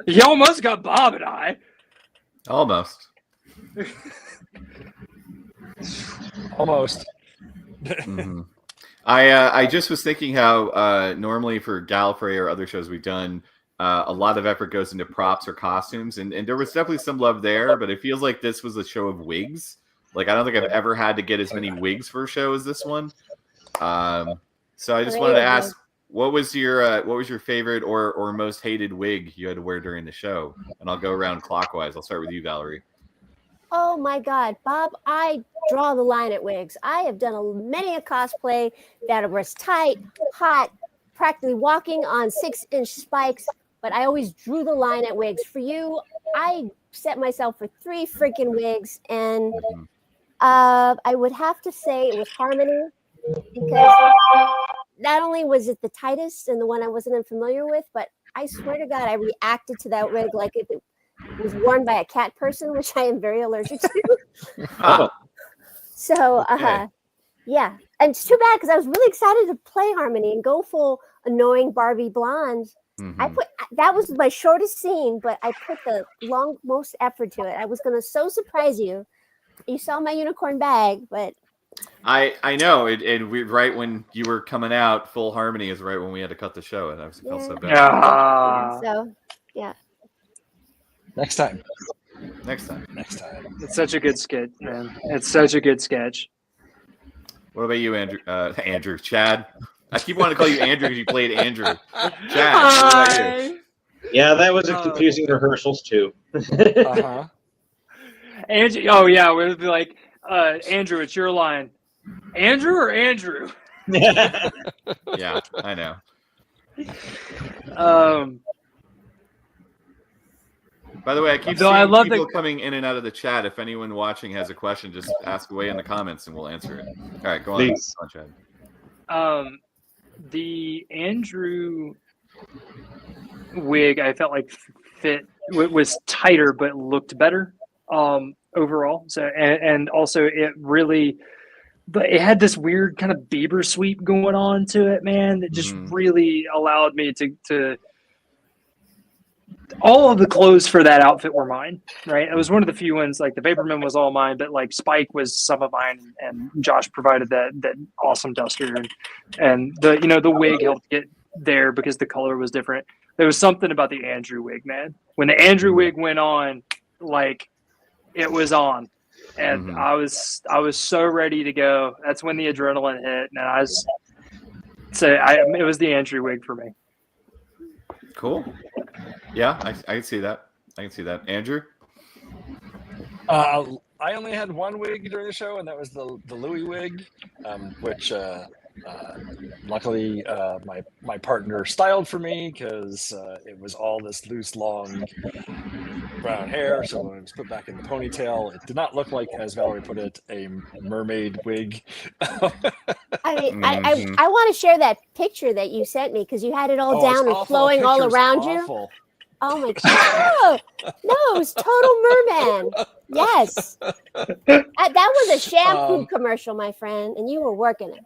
He almost got Bob and I. Almost. Almost. Mhm. I just was thinking how normally for Gallifrey or other shows we've done, a lot of effort goes into props or costumes, and there was definitely some love there, but it feels like this was a show of wigs. Like I don't think I've ever had to get as many wigs for a show as this one. So I just wanted to ask, what was your favorite or most hated wig you had to wear during the show? And I'll go around clockwise. I'll start with you, Valerie. Oh my God, Bob, I draw the line at wigs. I have done many a cosplay that was tight, hot, practically walking on 6-inch spikes, but I always drew the line at wigs. For you, I set myself for 3 freaking wigs, and I would have to say it was Harmony, because not only was it the tightest and the one I wasn't unfamiliar with, but I swear to God, I reacted to that wig like if it was worn by a cat person, which I am very allergic to. Oh, So, Okay. yeah. And it's too bad because I was really excited to play Harmony and go full annoying Barbie blonde. Mhm. That was my shortest scene, but I put the most effort to it. I was going to so surprise you. You saw my unicorn bag, but I know it right when you were coming out, full Harmony is right when we had to cut the show, and I felt so bad. so Next time. Next time. Next time. It's such a good skit, man. It's such a good sketch. What about you, Andrew? Andrew, Chad. I keep wanting to call you Andrew because you played Andrew. Chad, what about you? yeah, that was a confusing rehearsals too. Uh-huh. Andrew, oh yeah, we'd be like, Andrew, it's your line. Andrew or Andrew? Yeah, I know. By the way, I keep Though seeing I love people the- coming in and out of the chat. If anyone watching has a question, just ask away in the comments and we'll answer it. All right, go on. Please. Go on, Chad. The Andrew wig, I felt like was tighter but looked better overall. So and also it really, but it had this weird kind of Bieber sweep going on to it, man. That just really allowed me to. All of the clothes for that outfit were mine, right? It was one of the few ones, like the Vaporman was all mine, but like Spike was some of mine, and Josh provided that awesome duster, and the wig helped get there because the color was different. There was something about the Andrew wig, man. When the Andrew wig went on, like it was on, and Mhm. I was so ready to go. That's when the adrenaline hit, and it was the entry wig for me. Cool. Yeah, I can see that. I can see that. Andrew? I only had one wig during the show, and that was the Louis wig, which luckily my partner styled for me because it was all this loose, long brown hair. So when it was put back in the ponytail, it did not look like, as Valerie put it, a mermaid wig. I mean, Mhm. I want to share that picture that you sent me because you had it all Oh, it's down and awful. flowing That all picture's around you. awful. Oh my god! No, it was Total Merman. Yes, that was a shampoo commercial, my friend, and you were working it.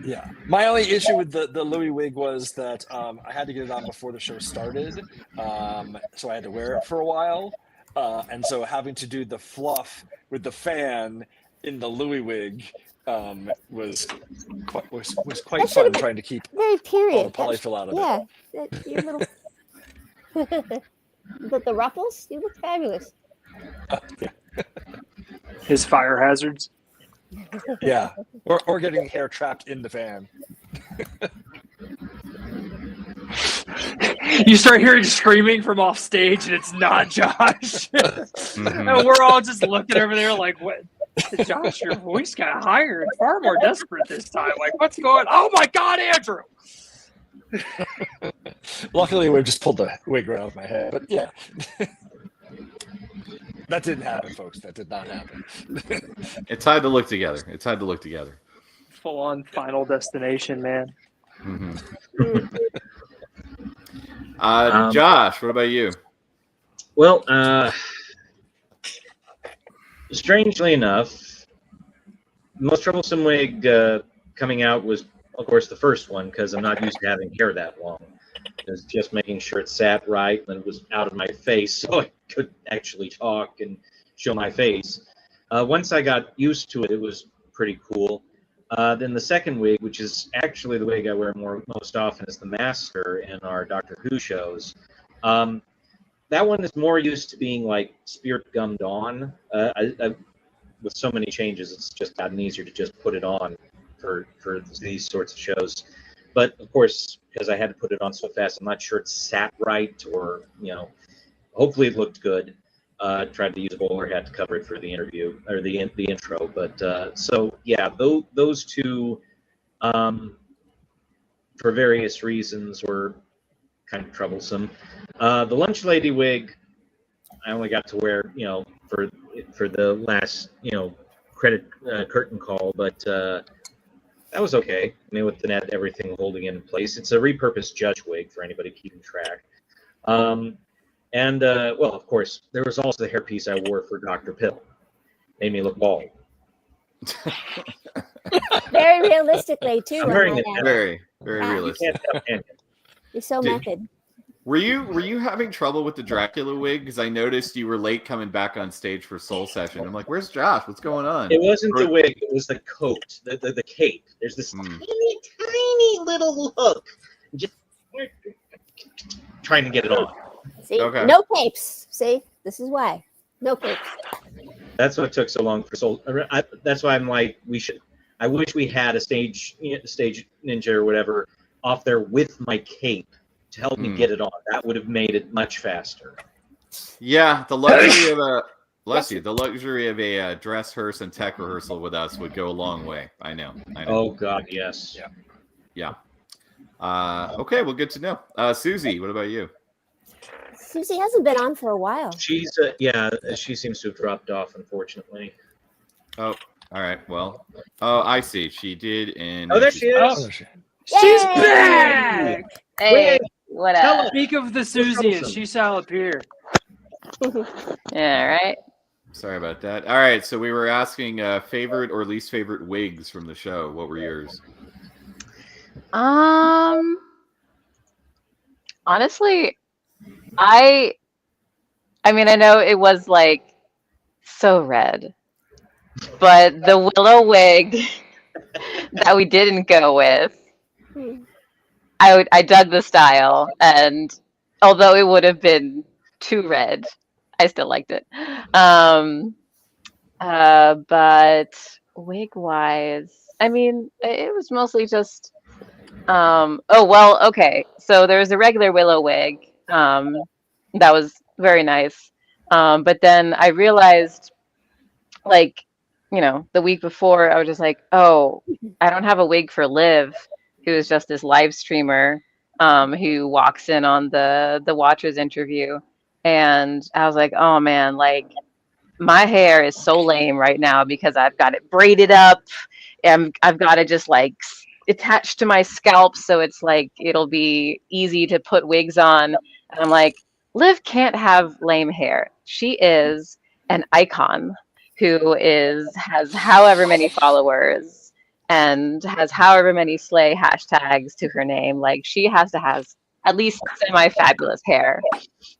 Yeah, my only issue with the Louis wig was that I had to get it on before the show started, so I had to wear it for a while, and so having to do the fluff with the fan in the Louis wig was quite That should fun have been trying to keep very all the period. polyfill out of it. Yeah, your little the ruffles. You look fabulous. His fire hazards. Yeah, or getting hair trapped in the fan. You start hearing screaming from off stage, and it's not Josh. Mhm. And we're all just looking over there like, "What, Josh? Your voice got higher and far more desperate this time. Like, what's going? Oh my God, Andrew!" Luckily, we just pulled the wig right off my head, but yeah. That didn't happen, folks. That did not happen. It's hard to look together. It's hard to look together. Full on Final Destination, man. Mhm. Josh, what about you? Well, strangely enough, the most troublesome wig coming out was, of course, the first one, because I'm not used to having hair that long. It was just making sure it sat right and it was out of my face so I could actually talk and show my face. Once I got used to it, it was pretty cool. Then the second wig, which is actually the wig I wear most often, is the Master in our Doctor Who shows. That one is more used to being like spirit gummed on. With so many changes, it's just gotten easier to just put it on for these sorts of shows. But of course, because I had to put it on so fast, I'm not sure it sat right, or hopefully it looked good. Tried to use a bowler hat to cover it for the interview or the intro, but so yeah, those two, for various reasons, were kind of troublesome. The lunch lady wig, I only got to wear, for the last, credit curtain call, but that was okay. I mean, with the net, everything holding in place. It's a repurposed judge wig for anybody keeping track. Well, of course, there was also the hairpiece I wore for Dr. Pill. Made me look bald. Very realistically, too. I'm wearing it Very, very Yeah. realistic. You're so Dude. method. Were you having trouble with the Dracula wig? Because I noticed you were late coming back on stage for Soul Session. I'm like, where's Josh? What's going on? It wasn't the wig, it was the coat, the cape. There's this tiny little hook. Just trying to get it on. See, Okay. no capes. See, this is why. No capes. That's what took so long for Soul. That's why I'm like, I wish we had a stage ninja or whatever off there with my cape to help me get it on. That would have made it much faster. Yeah, the luxury of the luxury of a dress rehearse and tech rehearsal with us would go a long way. I know. Oh God, yes. Yeah. Okay, well, good to know. Susie, what about you? Susie hasn't been on for a while. She's she seems to have dropped off, unfortunately. Oh, all right. Well, I see. She did in. Oh, there she is. Oh, She's Yay! back. Hey, what up? Speak of the Susie, and she shall appear. Yeah, right. Sorry about that. All right, so we were asking favorite or least favorite wigs from the show. What were yours? Honestly, I mean, I know it was like so red, but the willow wig that we didn't go with, I dug the style, and although it would have been too red, I still liked it. But wig wise, I mean, it was mostly just oh well, okay. So there was a regular Willow wig. That was very nice. But then I realized, like, the week before, I was just like, oh, I don't have a wig for Liv, who is just this live streamer, who walks in on the Watchers interview, and I was like, oh man, like my hair is so lame right now because I've got it braided up, and I've got it just like attached to my scalp, so it's like it'll be easy to put wigs on. And I'm like, Liv can't have lame hair. She is an icon who has however many followers and has however many slay hashtags to her name. Like, she has to have at least semi-fabulous hair.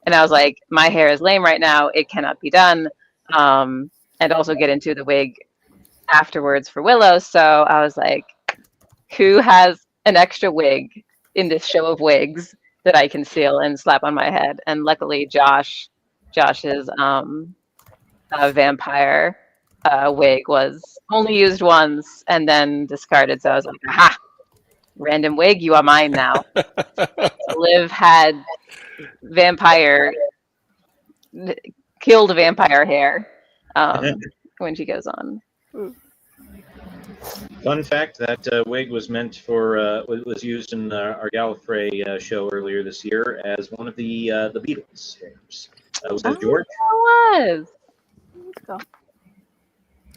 And I was like, my hair is lame right now. It cannot be done. And also get into the wig afterwards for Willow. So I was like, who has an extra wig in this show of wigs that I can steal and slap on my head? And luckily, Josh's vampire wig was only used once and then discarded. So I was like, aha, random wig, you are mine now. So Liv had killed vampire hair when she goes on. Fun fact: that wig was meant for was used in our Gallifrey show earlier this year as one of the Beatles hairs. Was that George? It was.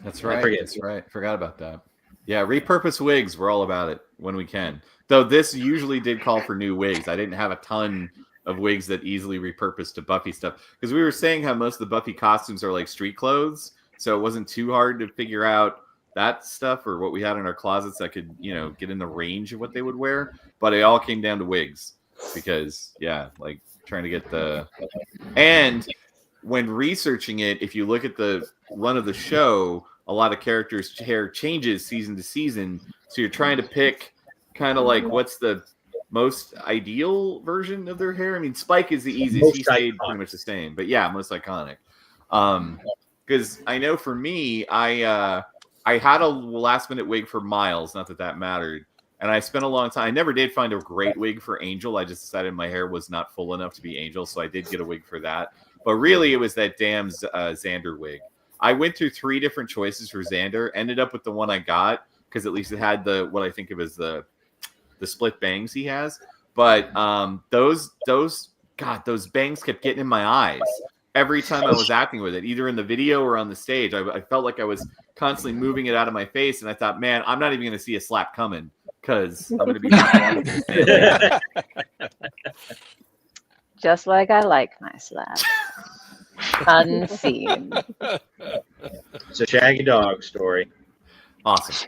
That's right. That's right. Forgot about that. Yeah, repurpose wigs. We're all about it when we can. Though this usually did call for new wigs. I didn't have a ton of wigs that easily repurposed to Buffy stuff, because we were saying how most of the Buffy costumes are like street clothes, so it wasn't too hard to figure out that stuff or what we had in our closets that could, get in the range of what they would wear. But it all came down to wigs, because like trying to get and when researching it, if you look at the run of the show, a lot of characters' hair changes season to season, so you're trying to pick kind of like what's the most ideal version of their hair. I mean, Spike is the easiest. He stayed pretty much the same, but most iconic. Because I know for me, I had a last minute wig for Miles. Not that mattered, and I spent a long time. I never did find a great wig for Angel. I just decided my hair was not full enough to be Angel, so I did get a wig for that. But really, it was that damn Xander wig. I went through 3 different choices for Xander. Ended up with the one I got because at least it had what I think of as the split bangs he has. But those bangs kept getting in my eyes every time I was acting with it, either in the video or on the stage. I felt like I was constantly moving it out of my face, and I thought, man, I'm not even going to see a slap coming because I'm going to be just like I like my slap. Unseen. It's a Shaggy Dog story. Awesome.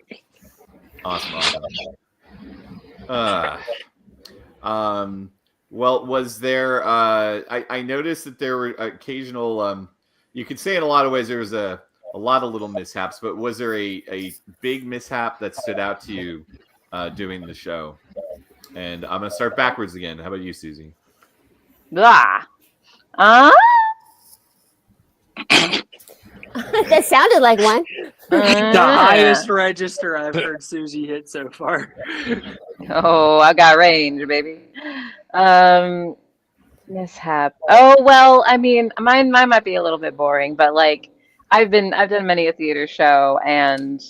Well, was there? I noticed that there were occasional. You could say in a lot of ways there was a lot of little mishaps, but was there a big mishap that stood out to you doing the show? And I'm gonna start backwards again. How about you, Susie? That sounded like one. The highest register I've heard Susie hit so far. Oh, I got range, baby. Mishap. Oh well, I mean, mine might be a little bit boring, but like I've done many a theater show, and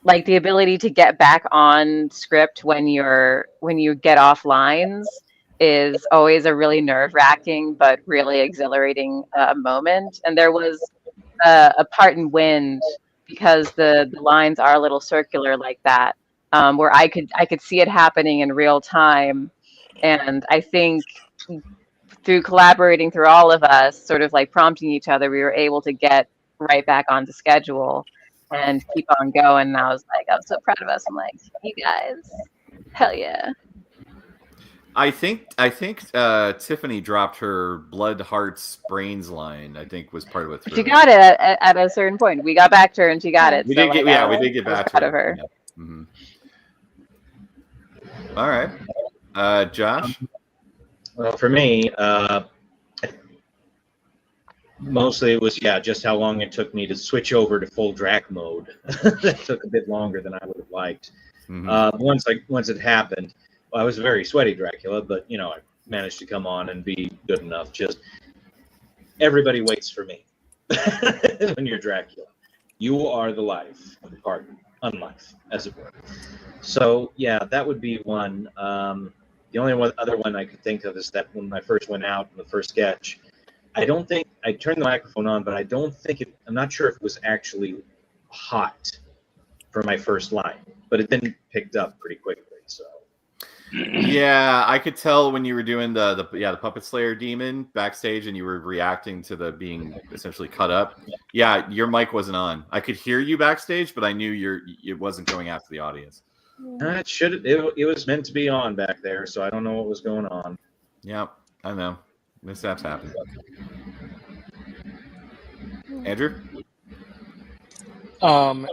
like the ability to get back on script when you get off lines is always a really nerve-wracking but really exhilarating moment. And there was a part in Wind, because the lines are a little circular like that, where I could see it happening in real time. And I think through collaborating through all of us, sort of like prompting each other, we were able to get right back onto schedule and keep on going. And I was so proud of us. I'm like, you guys, hell yeah. I think Tiffany dropped her blood, hearts, brains line. I think was part of it. She got it at a certain point. We got back to her and she got it. We did get back to her. Yeah. Mm-hmm. All right, Josh. Well, for me, Mostly it was just how long it took me to switch over to full Drac mode. That took a bit longer than I would have liked. Once it happened, well, I was a very sweaty Dracula, but I managed to come on and be good enough. Just everybody waits for me when you're Dracula. You are the life of the party, unlife, as it were. So that would be one. The only other one I could think of is that when I first went out in the first sketch, I don't think I turned the microphone on, but I'm not sure if it was actually hot for my first line, but it then picked up pretty quickly. So yeah, I could tell when you were doing the Puppet Slayer demon backstage and you were reacting to the being essentially cut up. Yeah, your mic wasn't on. I could hear you backstage, but I knew it wasn't going out to the audience. It was meant to be on back there, so I don't know what was going on. Yeah, I know. Mishaps happen. Andrew?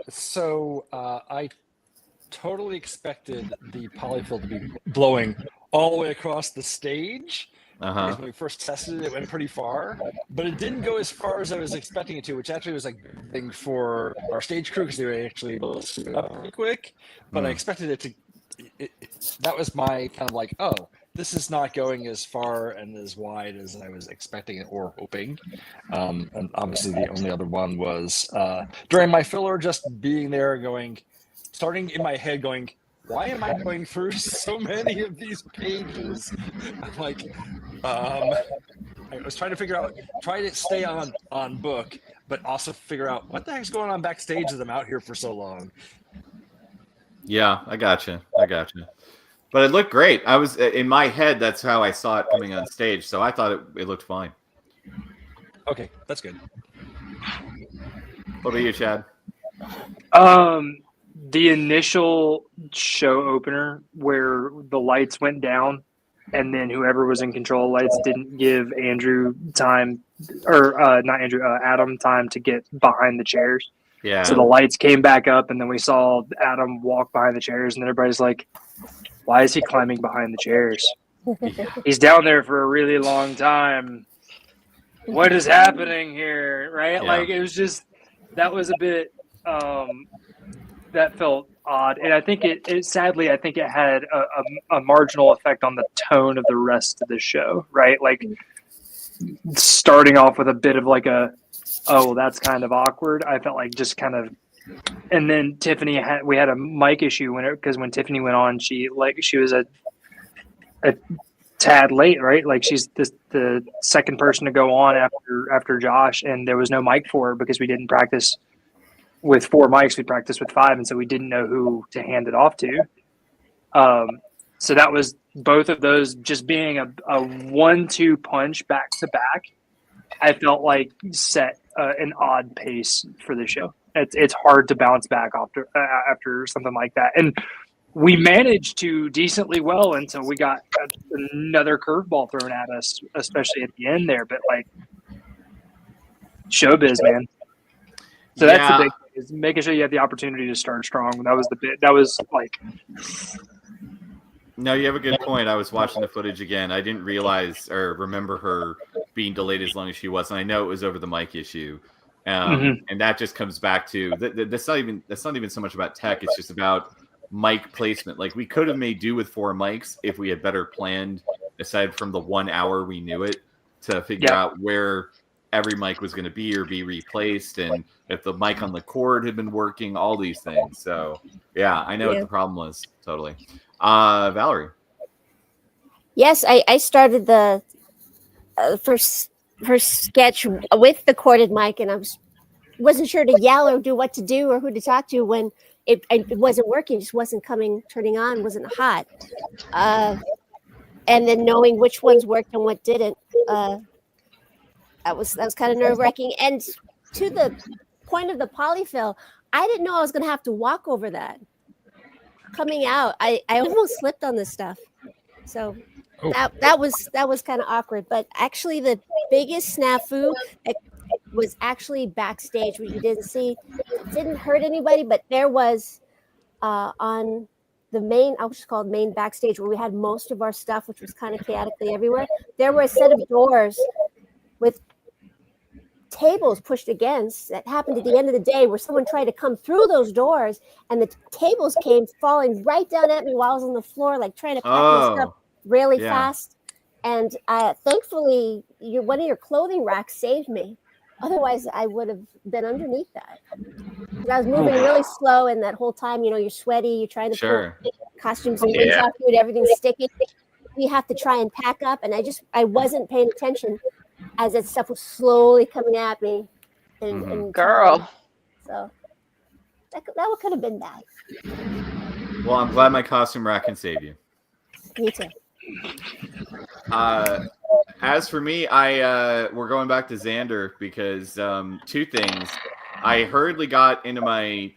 So I totally expected the polyfill to be blowing all the way across the stage. Because when we first tested it, it went pretty far, but it didn't go as far as I was expecting it to, which actually was like a thing for our stage crew because they were actually able to suit up pretty quick. But I expected it to. That was my kind of like, oh, this is not going as far and as wide as I was expecting or hoping. And obviously, the only other one was during my filler, just being there, starting in my head, going, why am I going through so many of these pages? I'm like, I was trying to stay on book, but also figure out what the heck's going on backstage as I'm out here for so long. Yeah, I gotcha. But it looked great. I was in my head. That's how I saw it coming on stage. So I thought it looked fine. Okay, that's good. What about you, Chad? The initial show opener where the lights went down and then whoever was in control of lights didn't give Andrew time, or not Andrew, Adam time to get behind the chairs. Yeah. So the lights came back up and then we saw Adam walk behind the chairs and everybody's like, why is he climbing behind the chairs? He's down there for a really long time. What is happening here? Right? Yeah. Like it was just, that was a bit, that felt odd, and I think it sadly, I think it had a marginal effect on the tone of the rest of the show, right? Like starting off with a bit of like that's kind of awkward. I felt like just kind of, and then we had a mic issue because when Tiffany went on, she was a tad late, right? Like she's the second person to go on after Josh, and there was no mic for her because we didn't practice with 4 mics. We practiced with 5, and so we didn't know who to hand it off to. So that was both of those just being a 1-2 punch back to back. I felt like set an odd pace for the show. It's hard to bounce back after something like that, and we managed to decently well until we got another curveball thrown at us, especially at the end there. But like showbiz, man. So that's the big thing, is making sure you have the opportunity to start strong. That was the bit. That was like. No, you have a good point. I was watching the footage again. I didn't realize or remember her being delayed as long as she was, and I know it was over the mic issue. And that just comes back to that's not even so much about tech. It's just about mic placement. Like we could have made do with 4 mics if we had better planned, aside from the 1 hour we knew it, to figure out where every mic was going to be or be replaced, and if the mic on the cord had been working, all these things. So yeah, I know what the problem was. Totally. Valerie. Yes, I started the first sketch with the corded mic, and I wasn't sure to yell or do what to do or who to talk to when it wasn't working, just wasn't turning on, wasn't hot. And then knowing which ones worked and what didn't, that was kind of nerve-wracking. And to the point of the polyfill, I didn't know I was going to have to walk over that. Coming out, I almost slipped on this stuff. So that was kind of awkward. But actually, the biggest snafu was actually backstage, what you didn't see. It didn't hurt anybody, but there was on the main, I'll just call it main backstage, where we had most of our stuff, which was kind of chaotically everywhere. There were a set of doors with tables pushed against. That happened at the end of the day, where someone tried to come through those doors, and the tables came falling right down at me while I was on the floor, like trying to pack my stuff really fast. And thankfully, one of your clothing racks saved me. Otherwise, I would have been underneath that. I was moving really slow, and that whole time, you're sweaty. You're trying to put costumes and things off you, and everything's sticking. You have to try and pack up, and I wasn't paying attention as that stuff was slowly coming at me. And Girl. So that could have been bad. Well, I'm glad my costume rack can save you. Me too. As for me, we're going back to Xander because two things. I hurriedly got into my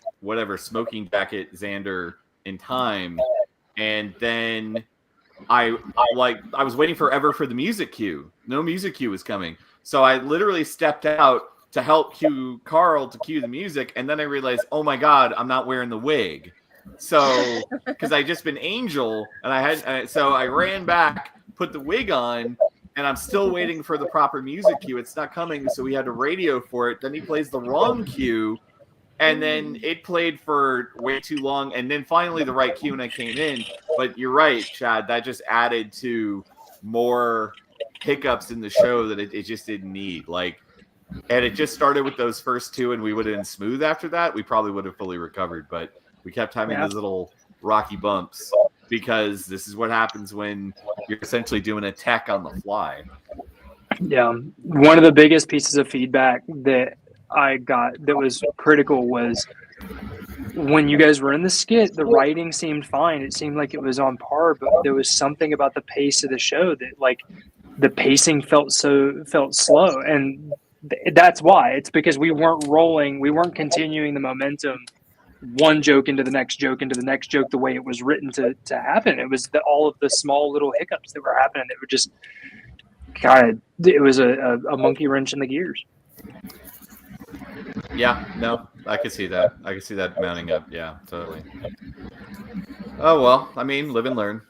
smoking jacket Xander in time, and then I was waiting forever for the music cue. No music cue was coming, so I literally stepped out to help Carl to cue the music, and then I realized, oh my god, I'm not wearing the wig. So because I just been Angel, and I ran back, put the wig on, and I'm still waiting for the proper music cue. It's not coming, so we had to radio for it. Then he plays the wrong cue, and then it played for way too long, and then finally the right cue, and I came in. But you're right, Chad. That just added to more hiccups in the show that it just didn't need. And it just started with those first two, and we would have been smooth after that. We probably would have fully recovered, but we kept having those little rocky bumps because this is what happens when you're essentially doing a tech on the fly. Yeah. One of the biggest pieces of feedback that I got that was critical was when you guys were in the skit, the writing seemed fine. It seemed like it was on par, but there was something about the pace of the show that the pacing felt slow. And that's why. It's because we weren't rolling. We weren't continuing the momentum, one joke into the next joke the way it was written to happen. It was all of the small little hiccups that were happening that were just it was a monkey wrench in the gears. Yeah, no, I could see that. I could see that mounting up. Yeah, totally. Oh well, I mean, live and learn.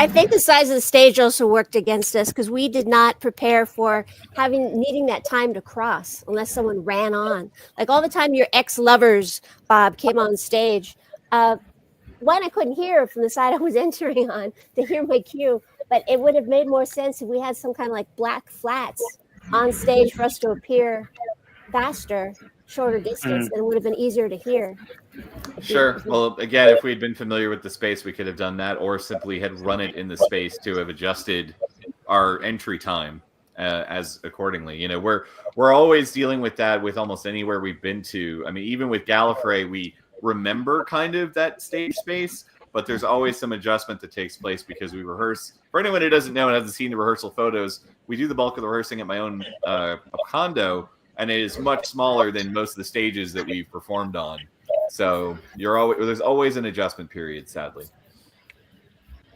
I think the size of the stage also worked against us because we did not prepare for needing that time to cross unless someone ran on. Like all the time your ex-lovers, Bob, came on stage. One, I couldn't hear from the side I was entering on to hear my cue, but it would have made more sense if we had some kind of black flats on stage for us to appear faster, shorter distance, and it would have been easier to hear. Sure. Well, again, if we'd been familiar with the space, we could have done that, or simply had run it in the space to have adjusted our entry time as accordingly. We're always dealing with that with almost anywhere we've been to. I mean, even with Gallifrey, we remember kind of that stage space, but there's always some adjustment that takes place because we rehearse. For anyone who doesn't know and hasn't seen the rehearsal photos, we do the bulk of the rehearsing at my own condo, and it is much smaller than most of the stages that we've performed on. So there's always an adjustment period, sadly.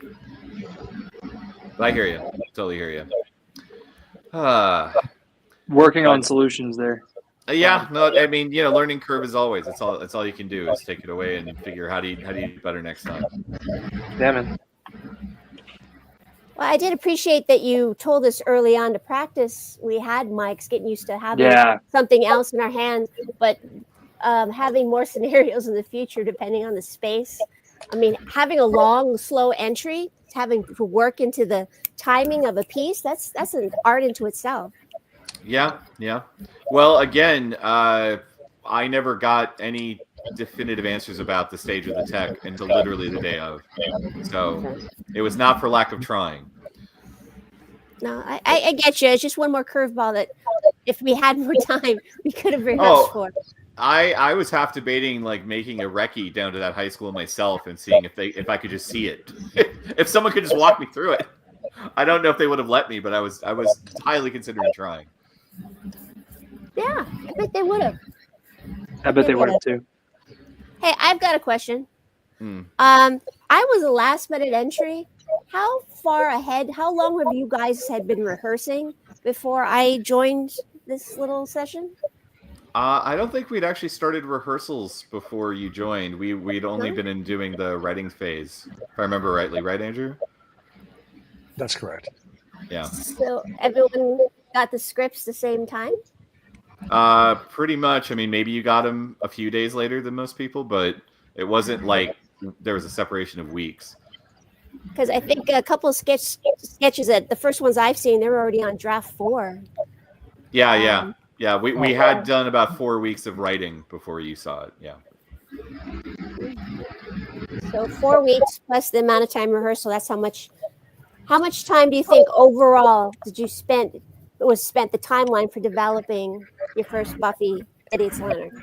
But I hear you. Totally hear you. Working on solutions there. Yeah, no, I mean, learning curve is always. That's all you can do is take it away and figure how do you do better next time. Damn it. Well, I did appreciate that you told us early on to practice. We had mics, getting used to having something else in our hands, but having more scenarios in the future depending on the space. I mean, having a long, slow entry, having to work into the timing of a piece, that's an art into itself. Yeah. Well, again, I never got any definitive answers about the stage of the tech until literally the day of. So it was not for lack of trying. No, I get you. It's just one more curveball that if we had more time, we could have rehearsed for. I was half debating making a recce down to that high school myself and seeing if I could just see it. If someone could just walk me through it. I don't know if they would have let me, but I was highly considering trying. Yeah, I bet they would have. I bet they would have too. Hey, I've got a question. I was a last minute entry. How far ahead? How long have you guys had been rehearsing before I joined this little session? I don't think we'd actually started rehearsals before you joined. We'd only been doing the writing phase, if I remember rightly. Right, Andrew? That's correct. Yeah. So everyone got the scripts the same time? Pretty much. I mean, maybe you got them a few days later than most people, but it wasn't like there was a separation of weeks. Because I think a couple of sketches that the first ones I've seen, they were already on draft 4. Yeah. We had done about 4 weeks of writing before you saw it. Yeah. So 4 weeks plus the amount of time rehearsal. That's how much. How much time do you think overall was spent the timeline for developing your first Buffy Idiot's Lantern?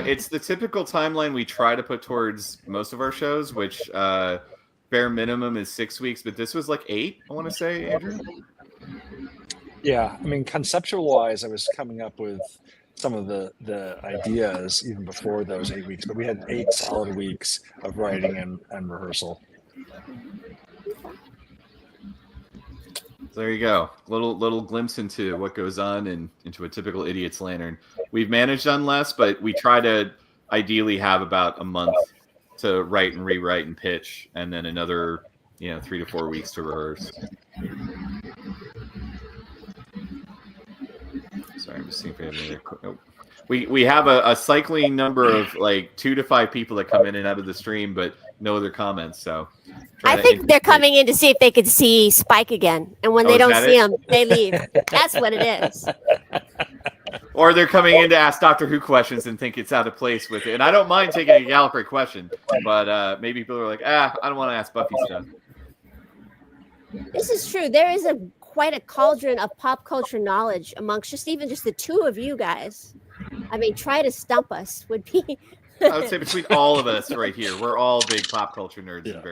It's the typical timeline we try to put towards most of our shows, which bare minimum is 6 weeks, but this was like 8, I want to say, Andrew. Yeah, I mean, conceptual-wise, I was coming up with some of the ideas even before those 8 weeks, but we had 8 solid weeks of writing and rehearsal. So there you go. Little glimpse into what goes on into a typical Idiot's Lantern. We've managed on less, but we try to ideally have about a month to write and rewrite and pitch, and then another 3 to 4 weeks to rehearse. Sorry, I'm just seeing if we have any other. We have a cycling number of like 2 to 5 people that come in and out of the stream, but no other comments. So I think they're coming in to see if they could see Spike again, and when they don't see him, they leave. That's what it is. Or they're coming in to ask Doctor Who questions and think it's out of place with it. And I don't mind taking a Gallifrey question, but maybe people are like, I don't want to ask Buffy stuff. This is true. There is quite a cauldron of pop culture knowledge amongst just the two of you guys. I mean, try to stump us would be. I would say between all of us right here, we're all big pop culture nerds in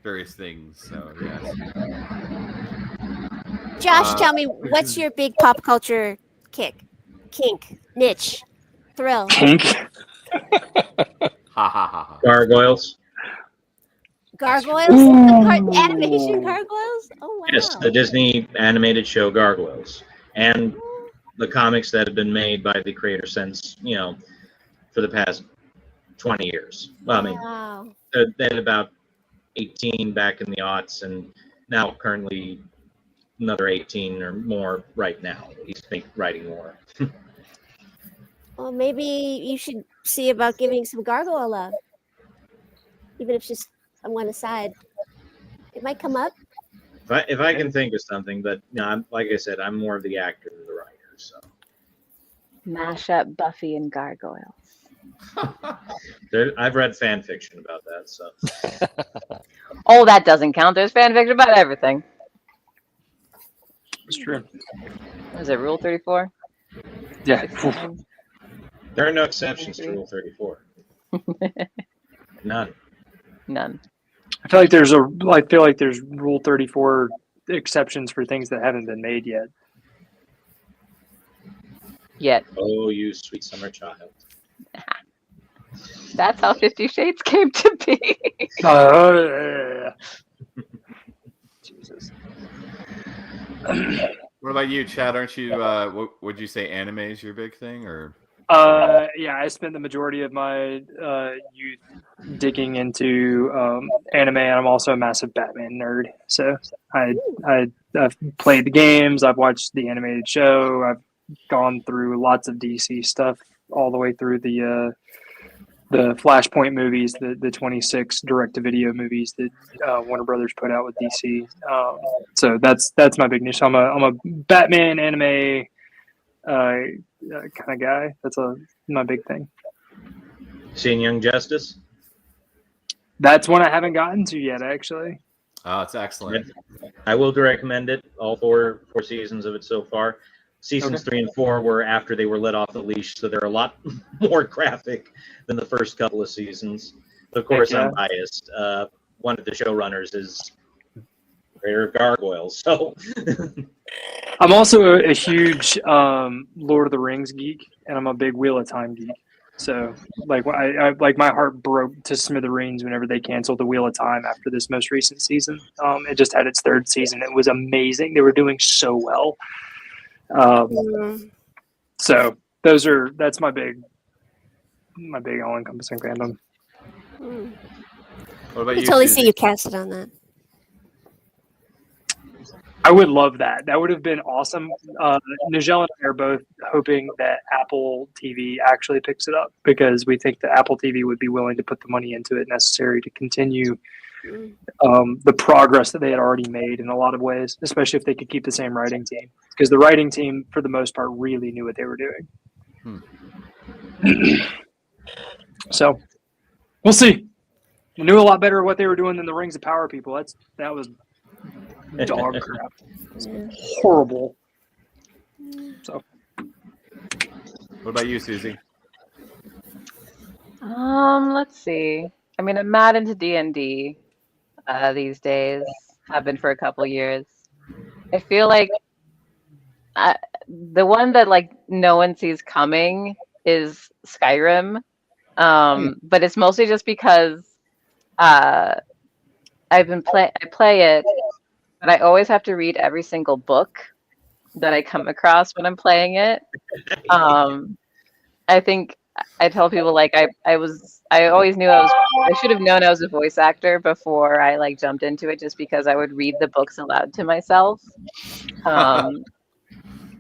various things. So yes. Josh, tell me, what's your big pop culture kink, niche, thrill? Kink. Ha. Gargoyles. Gargoyles? Animation gargoyles? Oh wow. Yes, the Disney animated show Gargoyles, and the comics that have been made by the creator since for the past 20 years. Well, I mean, they had about 18 back in the aughts, and now currently another 18 or more right now. He's writing more. Well, maybe you should see about giving some gargoyle love, even if it's just on one aside. It might come up. If I can think of something, but like I said, I'm more of the actor than the writer. So Mash up Buffy and gargoyles. I've read fan fiction about that. So Oh, that doesn't count. There's fan fiction about everything. It's true. What is it, Rule 34? Yeah. There are no exceptions to Rule 34. None. I feel like there's Rule 34 exceptions for things that haven't been made yet. Oh, you sweet summer child. That's how 50 Shades came to be. Jesus. What about you, Chad? Aren't you? Would you say anime is your big thing, or? Yeah, I spent the majority of my youth digging into anime, and I'm also a massive Batman nerd. So I've played the games, I've watched the animated show, I've gone through lots of DC stuff, all the way through the Flashpoint movies, the 26 direct-to-video movies that Warner Brothers put out with DC. So that's my big niche. I'm a Batman anime kind of guy. That's my big thing. Seen Young Justice? That's one I haven't gotten to yet, actually. Oh, it's excellent. I will recommend it. All four seasons of it so far. Seasons 3 and 4 were after they were let off the leash, so they're a lot more graphic than the first couple of seasons. But of course, I'm biased. One of the showrunners is creator of Gargoyles, so. I'm also a huge Lord of the Rings geek, and I'm a big Wheel of Time geek. So, like, I my heart broke to smithereens whenever they canceled the Wheel of Time after this most recent season. It just had its 3rd season. It was amazing. They were doing so well. So that's my big all-encompassing fandom. What about I you? totally Susie? see you cast it on that. I would love that. That would have been awesome. Nigel and I are both hoping that Apple TV actually picks it up because we think that Apple TV would be willing to put the money into it necessary to continue the progress that they had already made in a lot of ways, especially if they could keep the same writing team. Because the writing team, for the most part, really knew what they were doing. So we'll see. They knew a lot better what they were doing than the Rings of Power people. That was dog crap. Horrible. So, What about you, Susie? Let's see. I mean, I'm mad into D&D these days. Have been for a couple years. I feel like the one that like no one sees coming is Skyrim. But it's mostly just because I play it, but I always have to read every single book that I come across when I'm playing it. I think I tell people like I always knew I should have known I was a voice actor before I like jumped into it, just because I would read the books aloud to myself.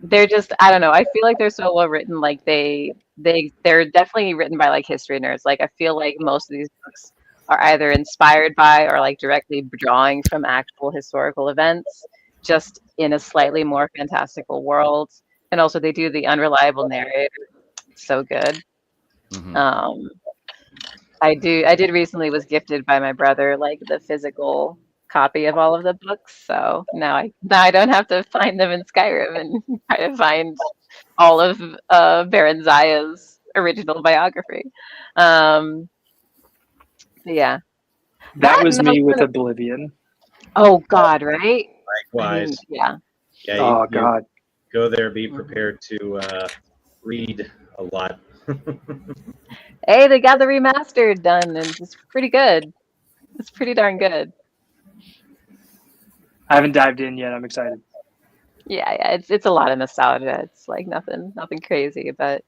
They're just, I don't know, I feel like they're so well written. Like they're definitely written by like history nerds. Like I feel like most of these books are either inspired by or like directly drawings from actual historical events, just in a slightly more fantastical world. And also they do the unreliable narrator so good. I did recently was gifted by my brother like the physical copy of all of the books, so now I don't have to find them in Skyrim and try to find all of Baron Zaya's original biography. Yeah, that was me with Oblivion. Oh God, right? Likewise. Yeah. Yeah. Oh God. Go there. Be prepared to read a lot. Hey, they got the remastered done, and it's pretty good. It's pretty darn good. I haven't dived in yet. I'm excited. Yeah, it's a lot of nostalgia. It's like nothing crazy, but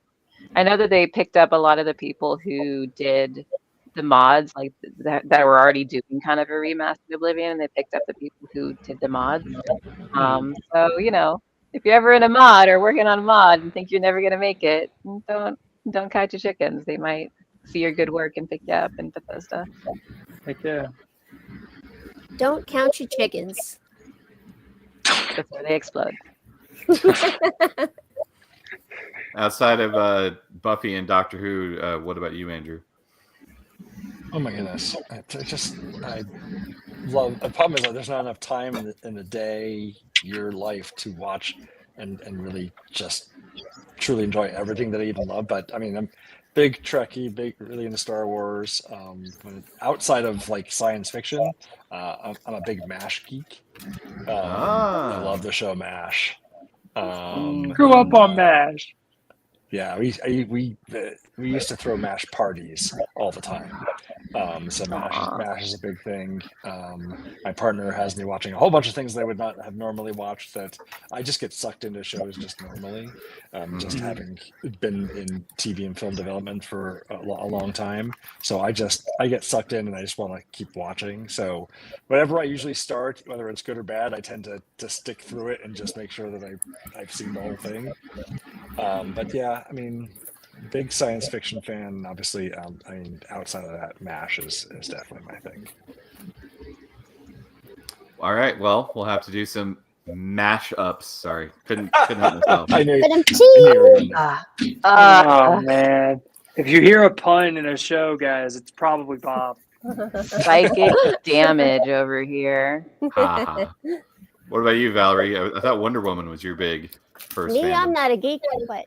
I know that they picked up a lot of the people who did the mods, like that were already doing kind of a remastered Oblivion, and they picked up the people who did the mods. So you know, if you're ever in a mod or working on a mod and think you're never gonna make it, don't count your chickens. They might see your good work and pick you up and put that stuff. Heck yeah. Don't count your chickens. Before they explode. Outside of Buffy and Doctor Who, what about you, Andrew? Oh my goodness! I love. The problem is that there's not enough time in the day, your life, to watch and really just truly enjoy everything that I even love. But I mean, I'm big Trekkie, really into Star Wars. But outside of like science fiction, I'm a big MASH geek. I love the show MASH. Grew up on MASH. Yeah, we used to throw MASH parties all the time. So MASH is a big thing. My partner has me watching a whole bunch of things that I would not have normally watched. That I just get sucked into shows just normally. Just having been in TV and film development for a long time, so I get sucked in and I just want to keep watching. So whatever I usually start, whether it's good or bad, I tend to stick through it and just make sure that I've seen the whole thing. But yeah, I mean, big science fiction fan. Obviously, I mean, outside of that, MASH is definitely my thing. All right, well, we'll have to do some mash-ups. Sorry, couldn't help myself. I knew. Oh man! If you hear a pun in a show, guys, it's probably Bob. Psychic damage over here. Ha, ha. What about you, Valerie? I thought Wonder Woman was your big first. Me, fandom. I'm not a geek, but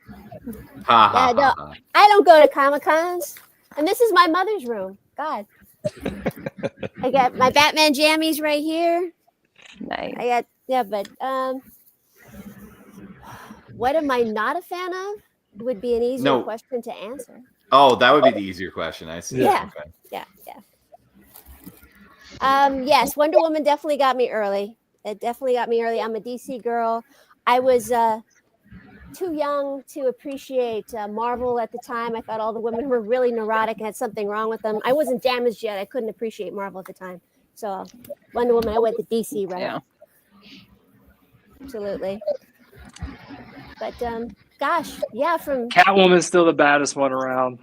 Ha, ha, yeah, no, ha. I don't go to Comic-Cons, and this is my mother's room. God, I got my Batman jammies right here. Nice. But what am I not a fan of? Would be an easier question to answer. Oh, that would be the easier question. I see. Yeah. Okay. Yeah. Yes, Wonder Woman definitely got me early. It definitely got me early. I'm a DC girl. I was too young to appreciate Marvel at the time. I thought all the women were really neurotic and had something wrong with them. I wasn't damaged yet. I couldn't appreciate Marvel at the time. So Wonder Woman, I went to DC right. Yeah. Absolutely. But gosh, yeah, from Catwoman's still the baddest one around.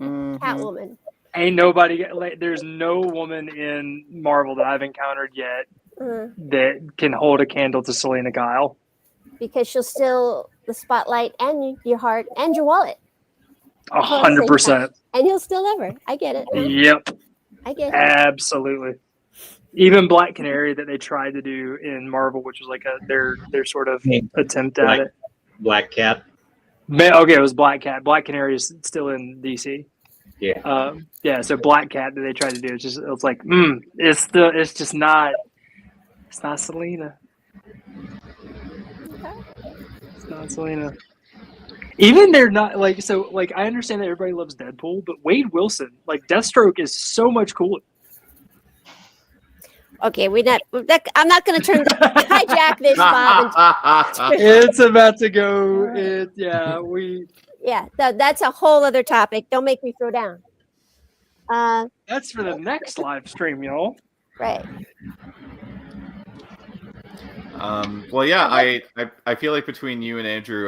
Catwoman. Ain't nobody like. There's no woman in Marvel that I've encountered yet that can hold a candle to Selena Kyle. Because she'll steal the spotlight and your heart and your wallet. 100%. And you'll still love her. I get it. Yep. I get it. Absolutely. Even Black Canary that they tried to do in Marvel, which was like their sort of attempt at it. Black Cat. Okay, it was Black Cat. Black Canary is still in DC. Yeah. Yeah. So Black Cat that they tried to do, it's like, it's just not. It's not Selena. It's not Selena. Even they're not like so. Like I understand that everybody loves Deadpool, but Wade Wilson, like Deathstroke, is so much cooler. Okay, I'm not going to hijack this, Bob. It's about to go. Yeah, that's a whole other topic. Don't make me throw down. That's for the next live stream, y'all. Right. Well, yeah, I feel like between you and Andrew,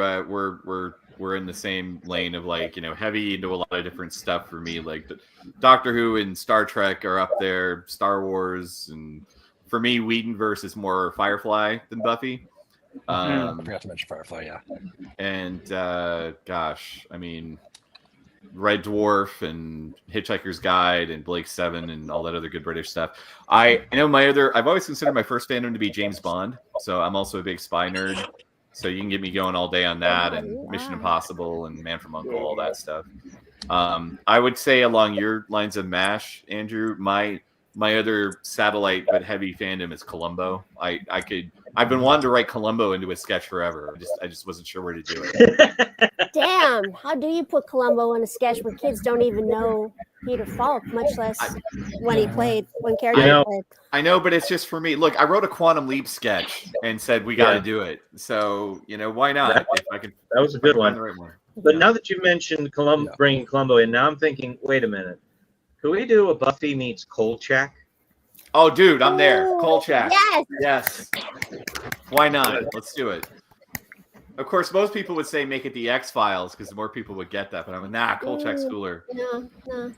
we're in the same lane of like, heavy into a lot of different stuff for me. Like Doctor Who and Star Trek are up there, Star Wars, and for me, Whedonverse is more Firefly than Buffy. I forgot to mention Firefly, yeah. And gosh, I mean, Red Dwarf and Hitchhiker's Guide and Blake Seven and all that other good British stuff. I've always considered my first fandom to be James Bond, so I'm also a big spy nerd. So you can get me going all day on that and Mission Impossible and Man from U.N.C.L.E., all that stuff. I would say along your lines of MASH, Andrew, my other satellite but heavy fandom is Columbo. I've been wanting to write Columbo into a sketch forever. I just wasn't sure where to do it. Damn, how do you put Columbo in a sketch where kids don't even know Peter Falk, much less when character played? I know, but it's just for me. Look, I wrote a Quantum Leap sketch and said we got to do it. So why not? That was a good one. Right one. But now that you mentioned bringing Columbo in, now I'm thinking, wait a minute. Could we do a Buffy meets Kolchak? Oh, dude, I'm there. Kolchak. Yes. Why not? Let's do it. Of course, most people would say make it the X-Files because more people would get that. But I'm like, nah, Kolchak's cooler. No.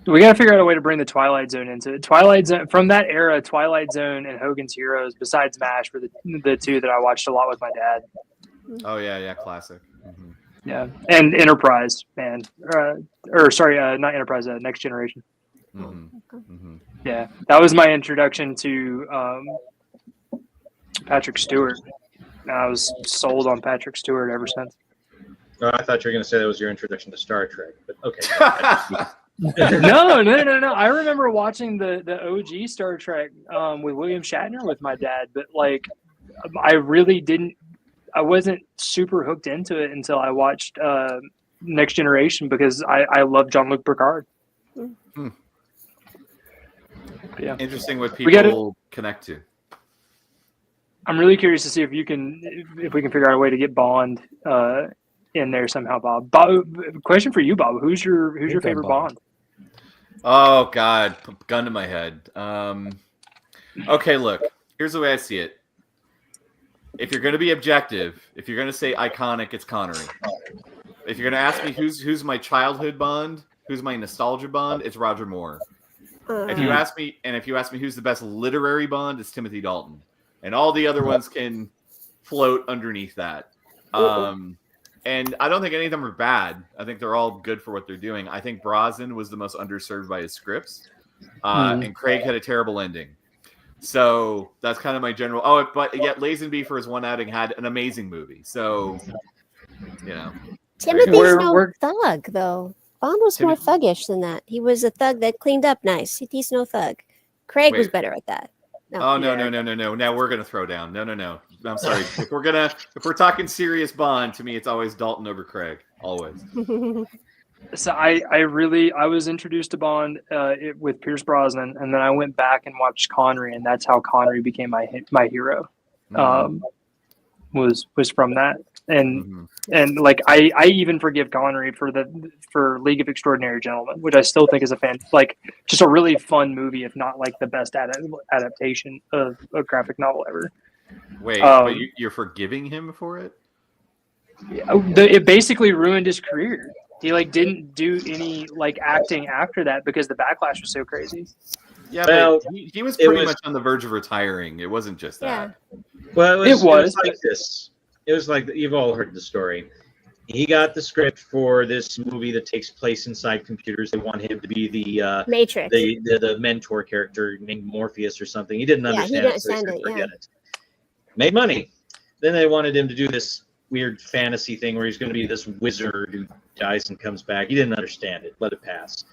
We got to figure out a way to bring the Twilight Zone into it. Twilight Zone, from that era, Twilight Zone and Hogan's Heroes, besides MASH, were the two that I watched a lot with my dad. Oh, yeah, classic. Mm-hmm. Yeah, and Enterprise, man. Not Enterprise, Next Generation. Mm-hmm. Mm-hmm. Yeah, that was my introduction to Patrick Stewart. I was sold on Patrick Stewart ever since. Oh, I thought you were going to say that was your introduction to Star Trek, but okay. No. I remember watching the OG Star Trek with William Shatner with my dad, but like I wasn't super hooked into it until I watched Next Generation because I love Jean-Luc Picard. Yeah. Interesting what people connect to. I'm really curious to see if we can figure out a way to get Bond in there somehow, Bob. Question for you, Bob. Who's your favorite Bond? Oh God, gun to my head. Okay, look. Here's the way I see it. If you're going to be objective, if you're going to say iconic, it's Connery. If you're going to ask me who's my childhood Bond, who's my nostalgia Bond, it's Roger Moore. If you ask me who's the best literary Bond, it's Timothy Dalton. And all the other ones can float underneath that. And I don't think any of them are bad. I think they're all good for what they're doing. I think Brosnan was the most underserved by his scripts. And Craig had a terrible ending. So that's kind of my general. Oh, but yet Lazenby for his one outing had an amazing movie. So, Timothy's no thug, though. Bond was more thuggish than that. He was a thug that cleaned up nice. He's no thug. Craig was better at that. No. Now we're gonna throw down. No. I'm sorry. If we're talking serious Bond, to me it's always Dalton over Craig. Always. So I was introduced to Bond with Pierce Brosnan, and then I went back and watched Connery, and that's how Connery became my hero. Was from that, and like I even forgive Connery for League of Extraordinary Gentlemen, which I still think is just a really fun movie, if not like the best adaptation of a graphic novel ever. Wait, but you're forgiving him for it? It basically ruined his career. He didn't do any acting after that because the backlash was so crazy. Yeah, but he was pretty much on the verge of retiring. It wasn't just that. Well, it was like this. It was like, you've all heard the story. He got the script for this movie that takes place inside computers. They want him to be the Matrix, the mentor character named Morpheus or something. He didn't understand it, so he said, forget it. Made money. Then they wanted him to do this weird fantasy thing where he's going to be this wizard who dies and comes back. He didn't understand it. Let it pass.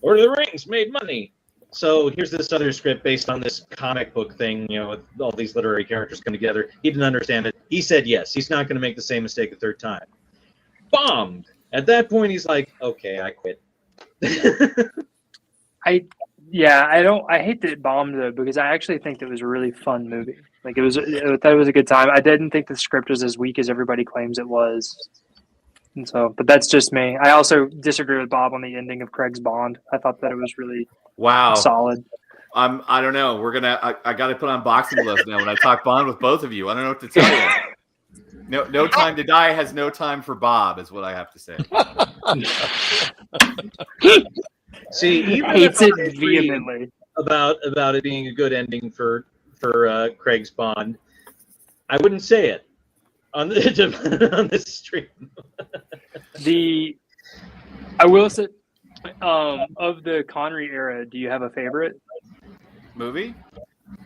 Lord of the Rings made money. So here's this other script based on this comic book thing, with all these literary characters come together. He didn't understand it. He said yes. He's not going to make the same mistake a third time. Bombed. At that point, he's like, okay, I quit. I hate that it bombed though, because I actually think it was a really fun movie. I thought it was a good time. I didn't think the script was as weak as everybody claims it was. And so, but that's just me. I also disagree with Bob on the ending of Craig's Bond. I thought that it was really solid. I don't know. I got to put on boxing gloves now when I talk Bond with both of you. I don't know what to tell you. No Time to Die has no time for Bob, is what I have to say. See, even hates it vehemently about it being a good ending for Craig's Bond, I wouldn't say it on this stream. I will say, of the Connery era, do you have a favorite movie?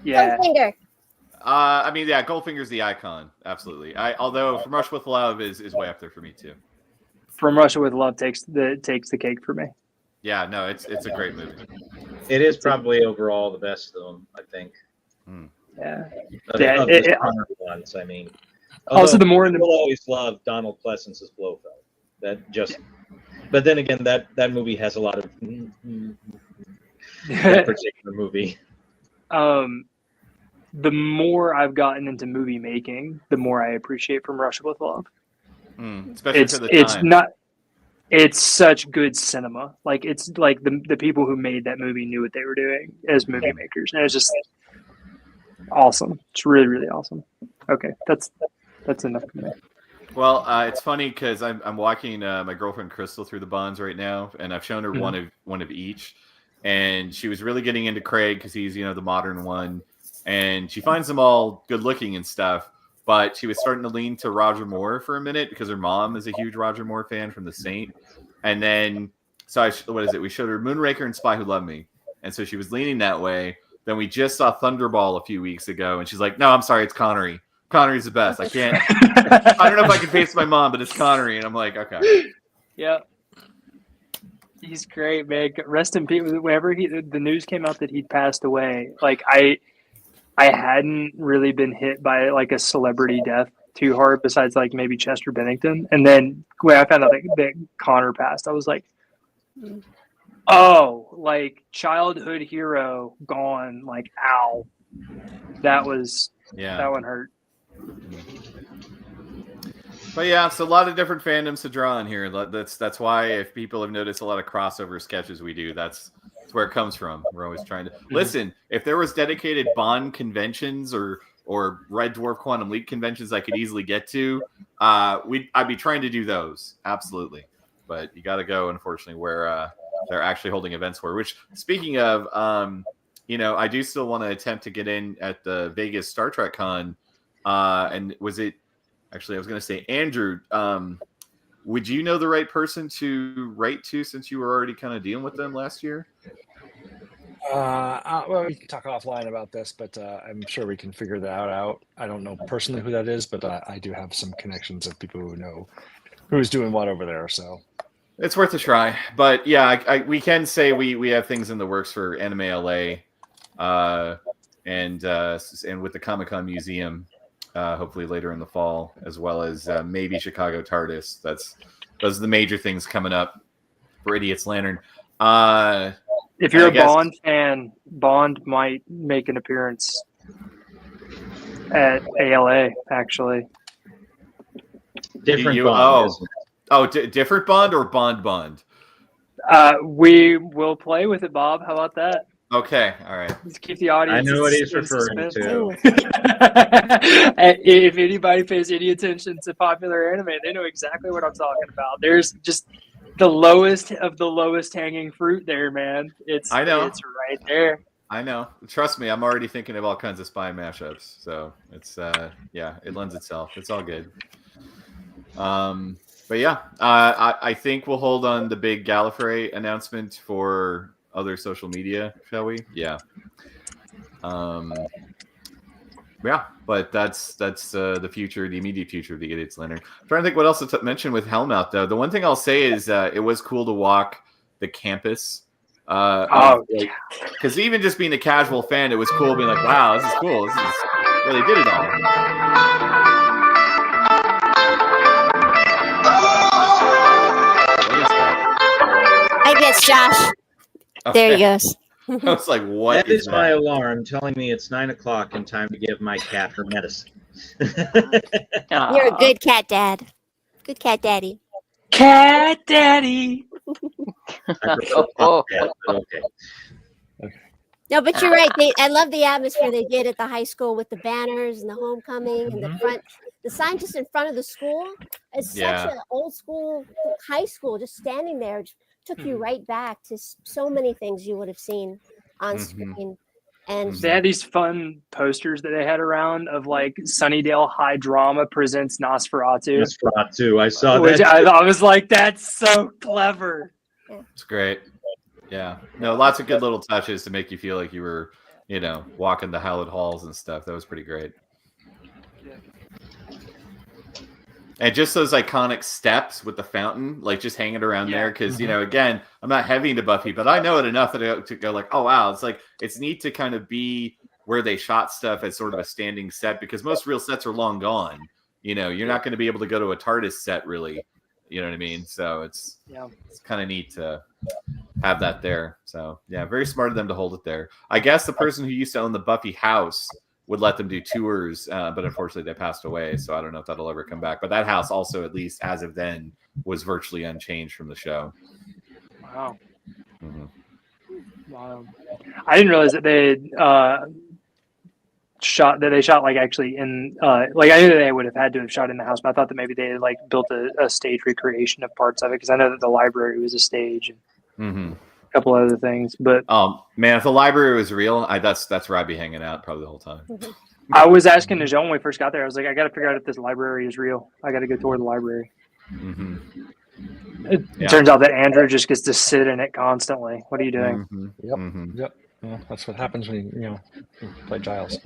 Yeah. Goldfinger. Goldfinger's the icon. Absolutely. Although From Russia with Love is way up there for me too. From Russia with Love takes the cake for me. Yeah, no, it's a great movie. It is probably overall the best of them, I think. Yeah. The Connery ones, I mean. Also, the more people always love Donald Pleasence's Blofeld. But then again, that movie has a lot of that particular movie. The more I've gotten into movie making, the more I appreciate From Russia with Love. Especially for the time. It's such good cinema. It's like the people who made that movie knew what they were doing as movie makers, and it's just awesome. It's really, really awesome. Okay, that's enough for me. Well, it's funny because I'm walking my girlfriend Crystal through the Bonds right now, and I've shown her one of each, and she was really getting into Craig because he's the modern one, and she finds them all good looking and stuff. But she was starting to lean to Roger Moore for a minute because her mom is a huge Roger Moore fan from The Saint. And then, we showed her Moonraker and Spy Who Loved Me. And so she was leaning that way. Then we just saw Thunderball a few weeks ago. And she's like, no, I'm sorry, it's Connery. Connery's the best. I can't. I don't know if I can face my mom, but it's Connery. And I'm like, okay. Yeah. He's great, man. Rest in peace. Whenever the news came out that he'd passed away, I hadn't really been hit by a celebrity death too hard, besides maybe Chester Bennington. And then when I found out that Connor passed, I was like, oh, childhood hero gone. Ow. That one hurt. But yeah, it's a lot of different fandoms to draw on here. That's why if people have noticed a lot of crossover sketches we do, that's where it comes from. We're always trying to listen. If there was dedicated Bond conventions or Red Dwarf Quantum Leap conventions I could easily get to, I'd be trying to do those. Absolutely. But you got to go, unfortunately, where they're actually holding events for. Which, speaking of, I do still want to attempt to get in at the Vegas Star Trek Con. And was it actually? I was going to say, Andrew. Would you know the right person to write to since you were already kind of dealing with them last year? Well, we can talk offline about this, but I'm sure we can figure that out. I don't know personally who that is, but I do have some connections of people who know who's doing what over there. So it's worth a try. But yeah, we can say we have things in the works for Anime LA, and with the Comic-Con Museum. Hopefully later in the fall, as well as maybe Chicago TARDIS. Those are the major things coming up for Idiot's Lantern. If you're a Bond fan, Bond might make an appearance at ALA, actually. Different Bond. Different Bond or Bond? We will play with it, Bob. How about that? Okay, all right. Let's keep the audience. I know what he's in referring suspense. to. If anybody pays any attention to popular anime, they know exactly what I'm talking about. There's just the lowest of the lowest hanging fruit there, man. I know. It's right there. I know. Trust me, I'm already thinking of all kinds of spy mashups. So it's yeah, it lends itself. It's all good. But yeah, I think we'll hold on the big Gallifrey announcement for other social media, shall we? Yeah. Yeah, but that's the future, the immediate future of the Idiots Lantern. I'm trying to think what else to mention with Hellmouth, though. The one thing I'll say is it was cool to walk the campus. Because even just being a casual fan, it was cool being like, wow, this is cool. This is really did it all. What is that? I guess Josh. There he goes. I was like, what That is my alarm telling me it's 9 o'clock and time to give my cat her medicine. You're a good cat dad. Good cat daddy. Cat daddy. Okay. No, but you're right. I love the atmosphere they did at the high school with the banners and the homecoming and the front, the sign just in front of the school. It's such an old school high school. Just standing there took you right back to so many things you would have seen on screen. And they had these fun posters that they had around of like Sunnydale High Drama presents Nosferatu. I saw which that. I was like, that's so clever. It's great. Yeah. No, lots of good little touches to make you feel like you were, walking the hallowed halls and stuff. That was pretty great. And just those iconic steps with the fountain, like just hanging around there. Because, again, I'm not heavy into Buffy, but I know it enough to go like, oh, wow. It's like, it's neat to kind of be where they shot stuff as sort of a standing set because most real sets are long gone. You're not going to be able to go to a TARDIS set really. You know what I mean? So it's kind of neat to have that there. So, yeah, very smart of them to hold it there. I guess the person who used to own the Buffy house would let them do tours, but unfortunately they passed away, so I don't know if that'll ever come back. But that house also, at least as of then, was virtually unchanged from the show. Wow. Wow. I didn't realize that they shot like actually in like I knew that they would have had to have shot in the house, but I thought that maybe they had like built a stage recreation of parts of it because I know that the library was a stage and a couple other things. But man, if the library was real, that's where I'd be hanging out probably the whole time. I was asking Najong when we first got there. I was like, I got to figure out if this library is real. I got to go tour the library. It turns out that Andrew just gets to sit in it constantly. What are you doing? Yep. Yeah, that's what happens when you play Giles.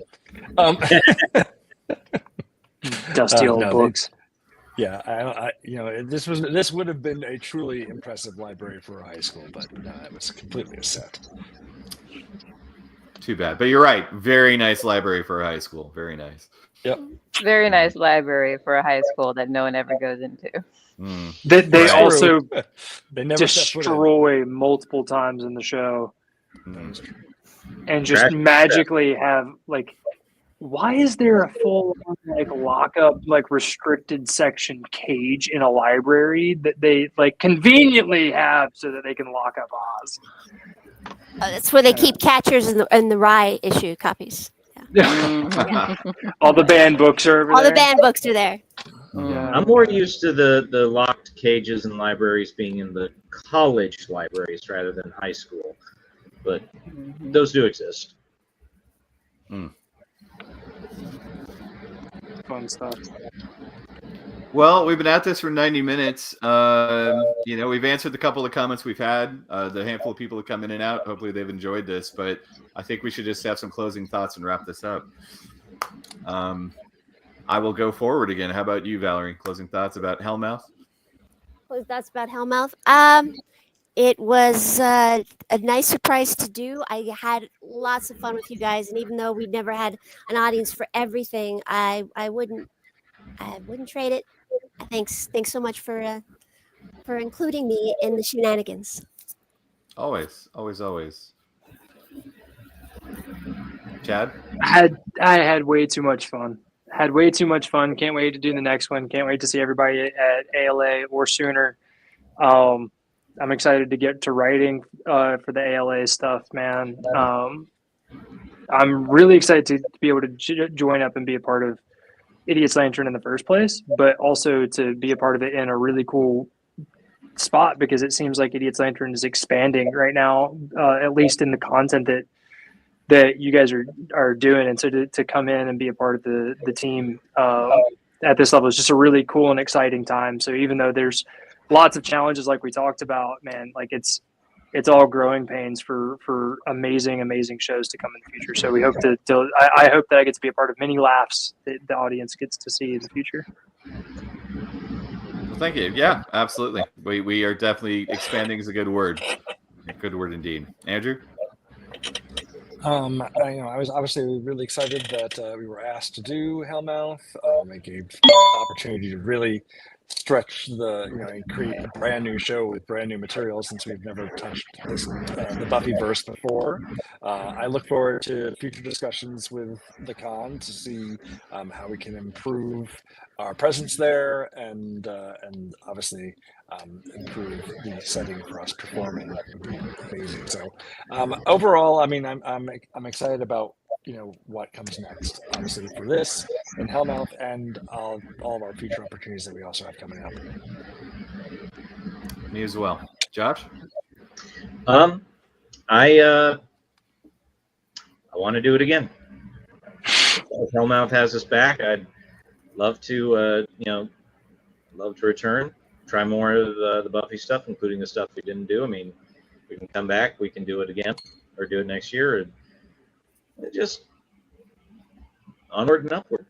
Dusty old books. This would have been a truly impressive library for a high school, but it was completely a set. Too bad, but you're right. Very nice library for a high school. Very nice. Yep. Very nice library for a high school that no one ever goes into. They also they never destroy multiple times in the show. And just magically have like, why is there a full like lockup, like restricted section cage in a library that they like conveniently have so that they can lock up Oz? That's where they keep Catchers in the Rye issue copies. All the banned books are over there. All the banned books are there. I'm more used to the locked cages in libraries being in the college libraries rather than high school. But those do exist. Fun stuff. Well, we've been at this for 90 minutes. We've answered the couple of comments we've had. The handful of people that come in and out, hopefully they've enjoyed this. But I think we should just have some closing thoughts and wrap this up. I will go forward again. How about you, Valerie? Closing thoughts about Hellmouth? Closing thoughts about Hellmouth? It was a nice surprise to do. I had lots of fun with you guys, and even though we never had an audience for everything, I wouldn't trade it. Thanks so much for including me in the shenanigans. Always. Chad? I had way too much fun. Can't wait to do the next one. Can't wait to see everybody at ALA or sooner. I'm excited to get to writing for the ALA stuff, man. I'm really excited to be able to join up and be a part of Idiot's Lantern in the first place, but also to be a part of it in a really cool spot because it seems like Idiot's Lantern is expanding right now, at least in the content that you guys are doing. And so to come in and be a part of the team at this level is just a really cool and exciting time. So even though there's lots of challenges like we talked about, man, like it's all growing pains for amazing shows to come in the future. So we hope I hope that I get to be a part of many laughs that the audience gets to see in the future. Well, thank you. Yeah, absolutely. We are definitely expanding is a good word. A good word indeed. Andrew? I was obviously really excited that we were asked to do Hellmouth. It gave opportunity to really stretch and create a brand new show with brand new material since we've never touched the Buffyverse before. I look forward to future discussions with the con to see how we can improve our presence there and obviously improve the setting for us performing would be amazing. So overall, I mean, I'm excited about what comes next, obviously for this and Hellmouth and all of our future opportunities that we also have coming up. Me as well. Josh? I want to do it again. If Hellmouth has us back, I'd love to return, try more of the Buffy stuff, including the stuff we didn't do. I mean, we can come back, we can do it again, or do it next year, or just onward and upward.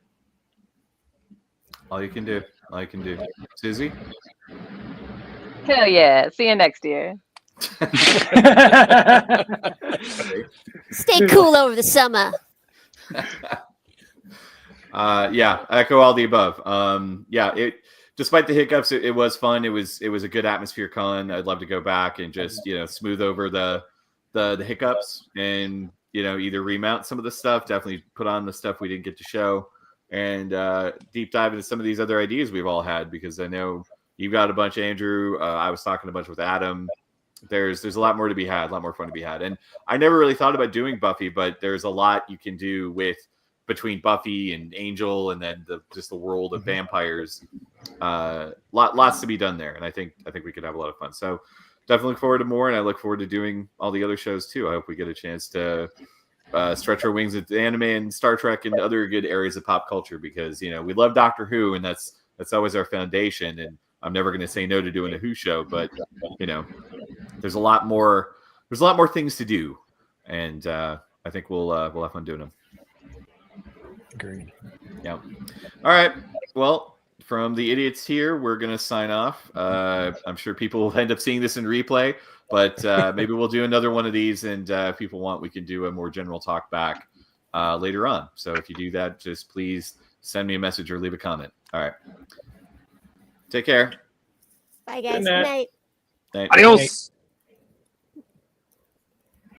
All you can do. All you can do. Susie? Hell yeah. See you next year. Stay cool over the summer. Yeah, echo all the above. Despite the hiccups, it was fun. It was a good atmosphere con. I'd love to go back and just smooth over the hiccups and either remount some of the stuff, definitely put on the stuff we didn't get to show, and deep dive into some of these other ideas we've all had, because I know you've got a bunch, Andrew. I was talking a bunch with Adam. There's a lot more to be had, a lot more fun to be had. And I never really thought about doing Buffy, but there's a lot you can do between Buffy and Angel, and then just the world of vampires. Lots to be done there, and I think we could have a lot of fun. So definitely look forward to more, and I look forward to doing all the other shows too. I hope we get a chance to stretch our wings at anime and Star Trek and other good areas of pop culture, because we love Doctor Who, and that's always our foundation. And I'm never going to say no to doing a Who show, but there's a lot more things to do, and I think we'll have fun doing them. Agreed. Yeah. All right. Well, from the idiots here, we're going to sign off. I'm sure people will end up seeing this in replay, but maybe we'll do another one of these, and if people want, we can do a more general talk back later on. So if you do that, just please send me a message or leave a comment. All right. Take care. Bye, guys. Good night. Good night. Night. Adios.